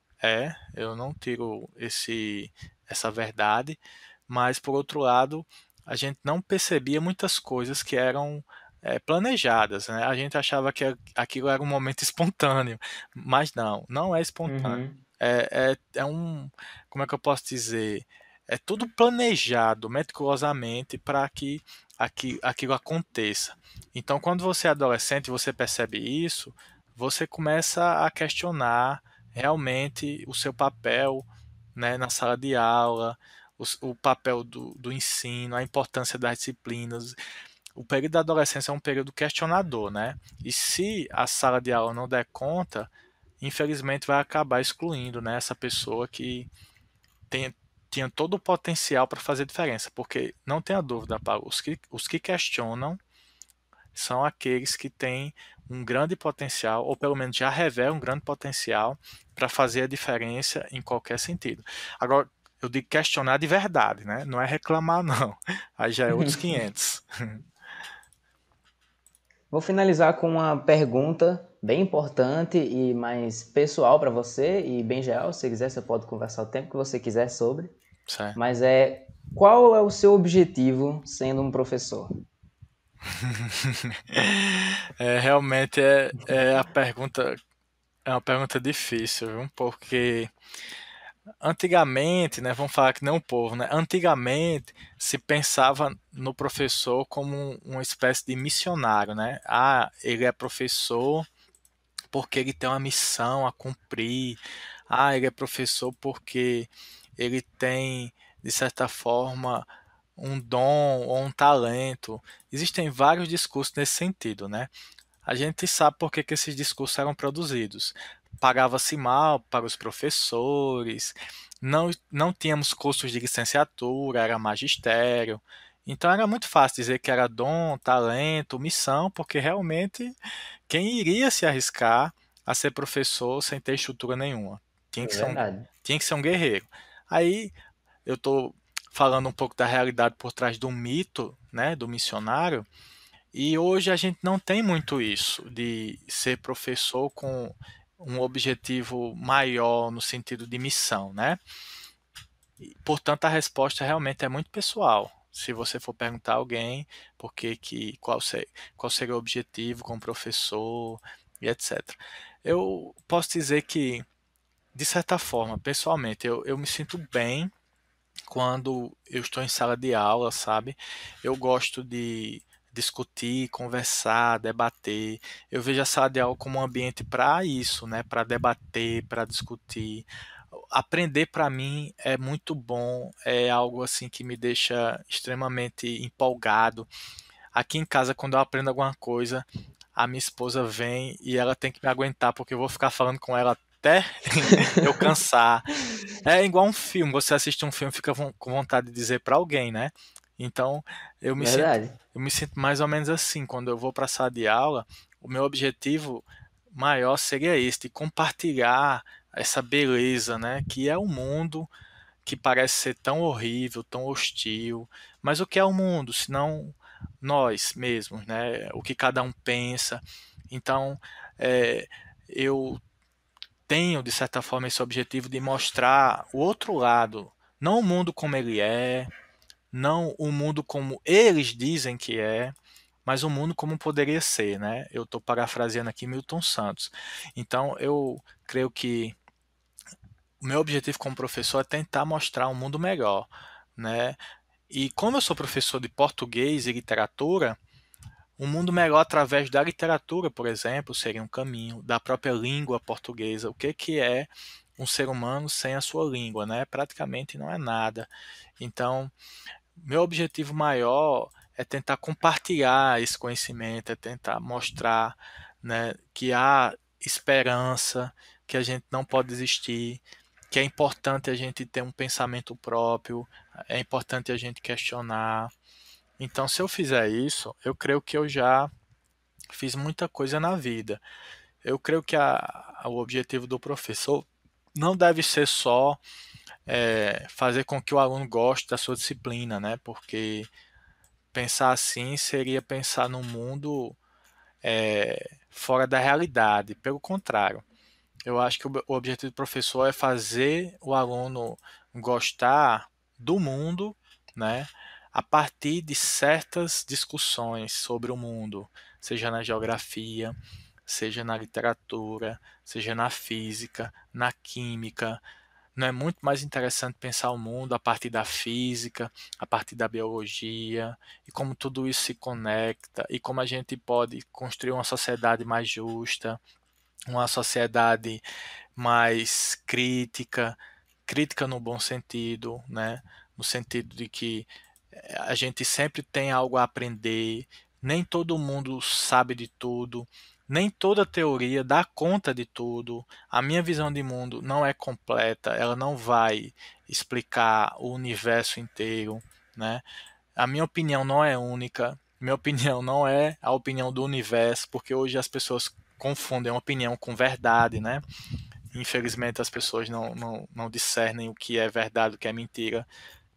eu não tiro essa verdade, mas por outro lado, a gente não percebia muitas coisas que eram planejadas, né? A gente achava que aquilo era um momento espontâneo, mas não, não é espontâneo. Uhum. Como é que eu posso dizer? É tudo planejado meticulosamente para que aquilo aconteça. Então, quando você é adolescente e você percebe isso, você começa a questionar realmente o seu papel, né, na sala de aula, o papel do ensino, a importância das disciplinas. O período da adolescência é um período questionador, né? E se a sala de aula não der conta, infelizmente vai acabar excluindo, né, essa pessoa que tem, tinha todo o potencial para fazer diferença, porque não tenha dúvida, Paulo, os que questionam são aqueles que têm um grande potencial, ou pelo menos já revelam um grande potencial para fazer a diferença em qualquer sentido. Agora, eu digo questionar de verdade, né? Não é reclamar, não. Aí já é outros 500. Vou finalizar com uma pergunta bem importante e mais pessoal para você e bem geral. Se quiser, você pode conversar o tempo que você quiser sobre. Certo. Mas qual é o seu objetivo sendo um professor? Realmente é uma pergunta difícil, viu? Porque antigamente, né, vamos falar que não o povo, né? Antigamente se pensava no professor como uma espécie de missionário, né? Ah, ele é professor porque ele tem uma missão a cumprir. Ah, ele é professor porque ele tem, de certa forma, um dom ou um talento. Existem vários discursos nesse sentido, né? A gente sabe por que que esses discursos eram produzidos. Pagava-se mal para os professores, não tínhamos cursos de licenciatura, era magistério. Então era muito fácil dizer que era dom, talento, missão, porque realmente quem iria se arriscar a ser professor sem ter estrutura nenhuma? Tinha É que ser um, verdade. tinha que ser um guerreiro. Aí eu estou falando um pouco da realidade por trás do mito, né, do missionário, e hoje a gente não tem muito isso, de ser professor com um objetivo maior no sentido de missão, né? Portanto, a resposta realmente é muito pessoal. Se você for perguntar a alguém qual seria o objetivo com o professor e etc. Eu posso dizer que, de certa forma, pessoalmente, eu me sinto bem quando eu estou em sala de aula, sabe? Eu gosto de discutir, conversar, debater. Eu vejo a sala de aula como um ambiente para isso, né? Para debater, para discutir. Aprender para mim é muito bom, é algo assim que me deixa extremamente empolgado. Aqui em casa, quando eu aprendo alguma coisa, a minha esposa vem e ela tem que me aguentar, porque eu vou ficar falando com ela até eu cansar. É igual um filme, você assiste um filme e fica com vontade de dizer para alguém, né? Então, Verdade. eu me sinto mais ou menos assim, quando eu vou para a sala de aula, o meu objetivo maior seria esse, de compartilhar essa beleza, né, que é o mundo que parece ser tão horrível, tão hostil, mas o que é o mundo, senão nós mesmos, né? O que cada um pensa. Então, é, eu tenho, de certa forma, esse objetivo de mostrar o outro lado, não o mundo como ele é, não o mundo como eles dizem que é, mas o mundo como poderia ser, né? Eu estou parafraseando aqui Milton Santos. Então, eu creio que o meu objetivo como professor é tentar mostrar um mundo melhor, né? E como eu sou professor de português e literatura, um mundo melhor através da literatura, por exemplo, seria um caminho, da própria língua portuguesa. O que que é um ser humano sem a sua língua, né? Praticamente não é nada. Então, meu objetivo maior é tentar compartilhar esse conhecimento, é tentar mostrar, né, que há esperança, que a gente não pode desistir, que é importante a gente ter um pensamento próprio, é importante a gente questionar. Então, se eu fizer isso, eu creio que eu já fiz muita coisa na vida. Eu creio que o objetivo do professor não deve ser só fazer com que o aluno goste da sua disciplina, né? Porque pensar assim seria pensar num mundo fora da realidade. Pelo contrário, eu acho que o objetivo do professor é fazer o aluno gostar do mundo, né? A partir de certas discussões sobre o mundo, seja na geografia, seja na literatura, seja na física, na química. Não é muito mais interessante pensar o mundo a partir da física, a partir da biologia, e como tudo isso se conecta, e como a gente pode construir uma sociedade mais justa, uma sociedade mais crítica, crítica no bom sentido, né? No sentido de que a gente sempre tem algo a aprender, nem todo mundo sabe de tudo, nem toda teoria dá conta de tudo. A minha visão de mundo não é completa, ela não vai explicar o universo inteiro, né? A minha opinião não é única, minha opinião não é a opinião do universo, porque hoje as pessoas confundem opinião com verdade, né? Infelizmente as pessoas não discernem o que é verdade, o que é mentira.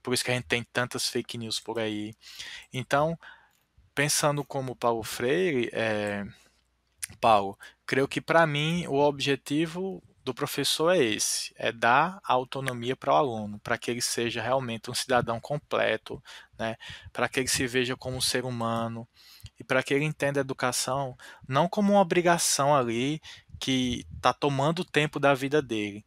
Por isso que a gente tem tantas fake news por aí. Então, pensando como Paulo Freire, Paulo, creio que para mim o objetivo do professor é esse, é dar autonomia para o aluno, para que ele seja realmente um cidadão completo, né? Para que ele se veja como um ser humano e para que ele entenda a educação não como uma obrigação ali que está tomando o tempo da vida dele.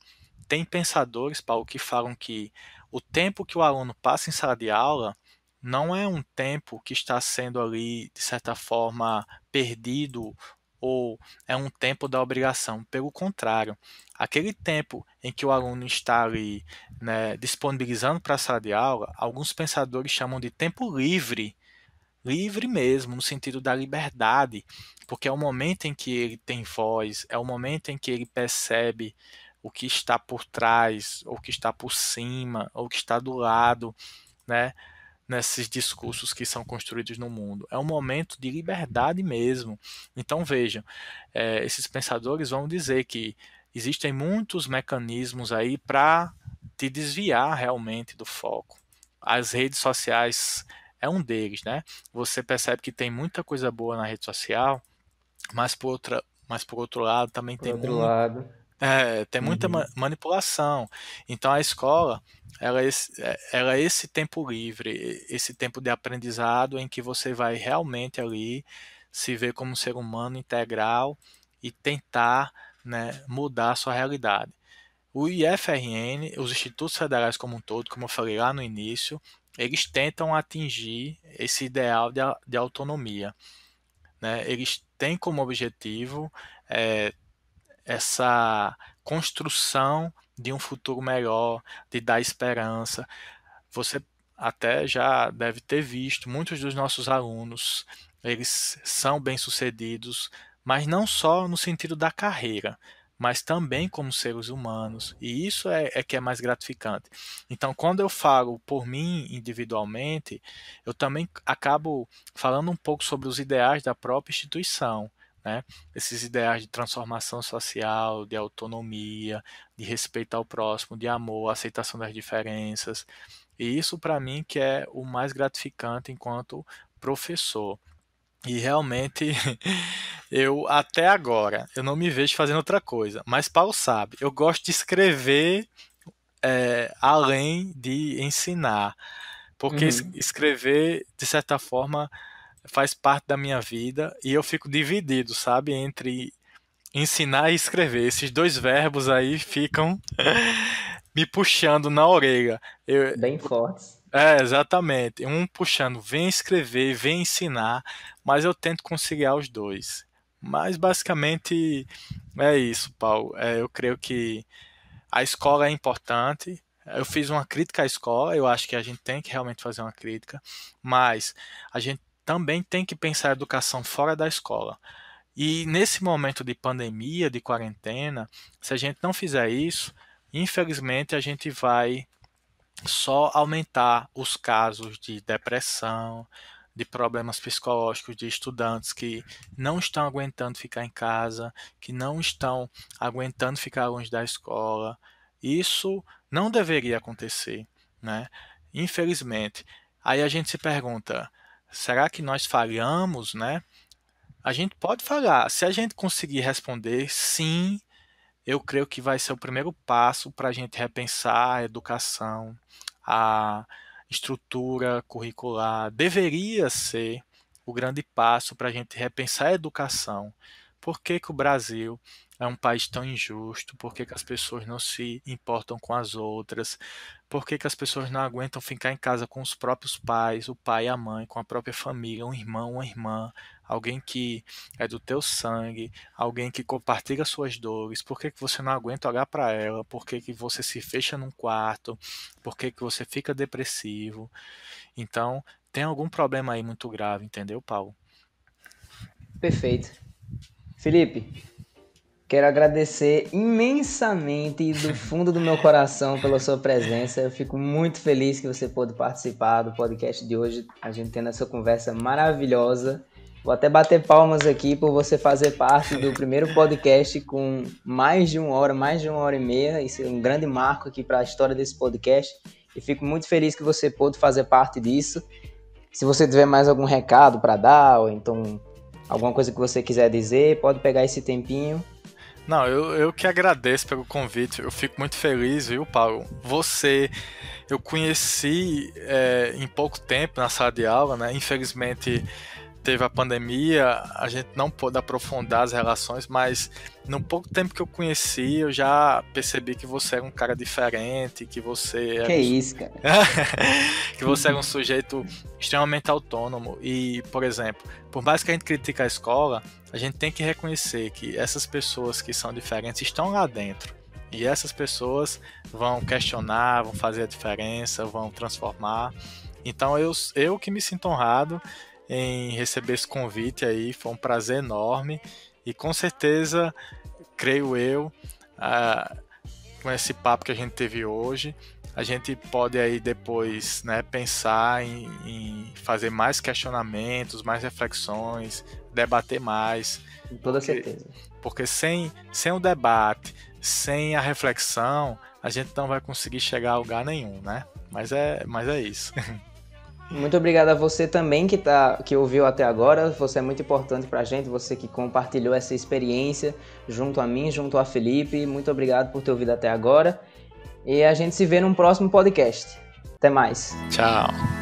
Tem pensadores, Paulo, que falam que o tempo que o aluno passa em sala de aula não é um tempo que está sendo ali, de certa forma, perdido ou é um tempo da obrigação. Pelo contrário, aquele tempo em que o aluno está ali, né, disponibilizando para a sala de aula, alguns pensadores chamam de tempo livre, livre mesmo, no sentido da liberdade, porque é o momento em que ele tem voz, é o momento em que ele percebe o que está por trás, ou o que está por cima, ou o que está do lado, né, nesses discursos que são construídos no mundo. É um momento de liberdade mesmo. Então vejam, esses pensadores vão dizer que existem muitos mecanismos aí para te desviar realmente do foco. As redes sociais é um deles, né? Você percebe que tem muita coisa boa na rede social, mas por outro lado também Por outro lado. tem muita Uhum. manipulação. Então a escola, ela é esse tempo livre, esse tempo de aprendizado em que você vai realmente ali se ver como um ser humano integral e tentar, né, mudar a sua realidade. O IFRN, os institutos federais como um todo, como eu falei lá no início, eles tentam atingir esse ideal de autonomia, né? Eles têm como objetivo é, essa construção de um futuro melhor, de dar esperança. Você até já deve ter visto muitos dos nossos alunos, eles são bem-sucedidos, mas não só no sentido da carreira, mas também como seres humanos. E isso é que é mais gratificante. Então, quando eu falo por mim individualmente, eu também acabo falando um pouco sobre os ideais da própria instituição, né? Esses ideais de transformação social, de autonomia, de respeito ao próximo, de amor, aceitação das diferenças. E isso para mim que é o mais gratificante enquanto professor. E realmente eu até agora eu não me vejo fazendo outra coisa. Mas Paulo sabe, eu gosto de escrever além de ensinar, porque Uhum. escrever de certa forma faz parte da minha vida e eu fico dividido, sabe, entre ensinar e escrever. Esses dois verbos aí ficam me puxando na orelha. Eu, Bem fortes. exatamente. Um puxando, vem escrever, vem ensinar, mas eu tento conciliar os dois. Mas basicamente é isso, Paulo. Eu creio que a escola é importante. Eu fiz uma crítica à escola, eu acho que a gente tem que realmente fazer uma crítica, mas a gente também tem que pensar a educação fora da escola. E nesse momento de pandemia, de quarentena, se a gente não fizer isso, infelizmente a gente vai só aumentar os casos de depressão, de problemas psicológicos de estudantes que não estão aguentando ficar em casa, que não estão aguentando ficar longe da escola. Isso não deveria acontecer, né? Infelizmente. Aí a gente se pergunta, será que nós falhamos, né? A gente pode falhar. Se a gente conseguir responder sim, eu creio que vai ser o primeiro passo para a gente repensar a educação, a estrutura curricular. Deveria ser o grande passo para a gente repensar a educação. Por que que o Brasil é um país tão injusto? Por que que as pessoas não se importam com as outras? Por que que as pessoas não aguentam ficar em casa com os próprios pais, o pai e a mãe, com a própria família, um irmão, uma irmã, alguém que é do teu sangue, alguém que compartilha suas dores? Por que que você não aguenta olhar para ela? Por que que você se fecha num quarto? Por que que você fica depressivo? Então, tem algum problema aí muito grave, entendeu, Paulo? Perfeito. Felipe, quero agradecer imensamente do fundo do meu coração pela sua presença. Eu fico muito feliz que você pôde participar do podcast de hoje, a gente tendo essa conversa maravilhosa. Vou até bater palmas aqui por você fazer parte do primeiro podcast com mais de 1 hora, mais de 1 hora e meia. Isso é um grande marco aqui para a história desse podcast. E fico muito feliz que você pôde fazer parte disso. Se você tiver mais algum recado para dar, ou então alguma coisa que você quiser dizer, pode pegar esse tempinho. Não, eu que agradeço pelo convite, eu fico muito feliz, viu, Paulo? Eu conheci em pouco tempo na sala de aula, né? Infelizmente teve a pandemia, a gente não pôde aprofundar as relações, mas no pouco tempo que eu conheci, eu já percebi que você era um cara diferente, que você Que era isso, cara. que você era um sujeito extremamente autônomo e, por exemplo, por mais que a gente critique a escola, a gente tem que reconhecer que essas pessoas que são diferentes estão lá dentro. E essas pessoas vão questionar, vão fazer a diferença, vão transformar. Então eu que me sinto honrado em receber esse convite aí, foi um prazer enorme e com certeza, creio eu, ah, com esse papo que a gente teve hoje, a gente pode aí depois, né, pensar em fazer mais questionamentos, mais reflexões, debater mais. Com toda certeza. Porque sem o debate, sem a reflexão, a gente não vai conseguir chegar a lugar nenhum, né? Mas é isso. Muito obrigado a você também que ouviu até agora. Você é muito importante pra gente, você que compartilhou essa experiência junto a mim, junto a Felipe. Muito obrigado por ter ouvido até agora. E a gente se vê num próximo podcast. Até mais. Tchau.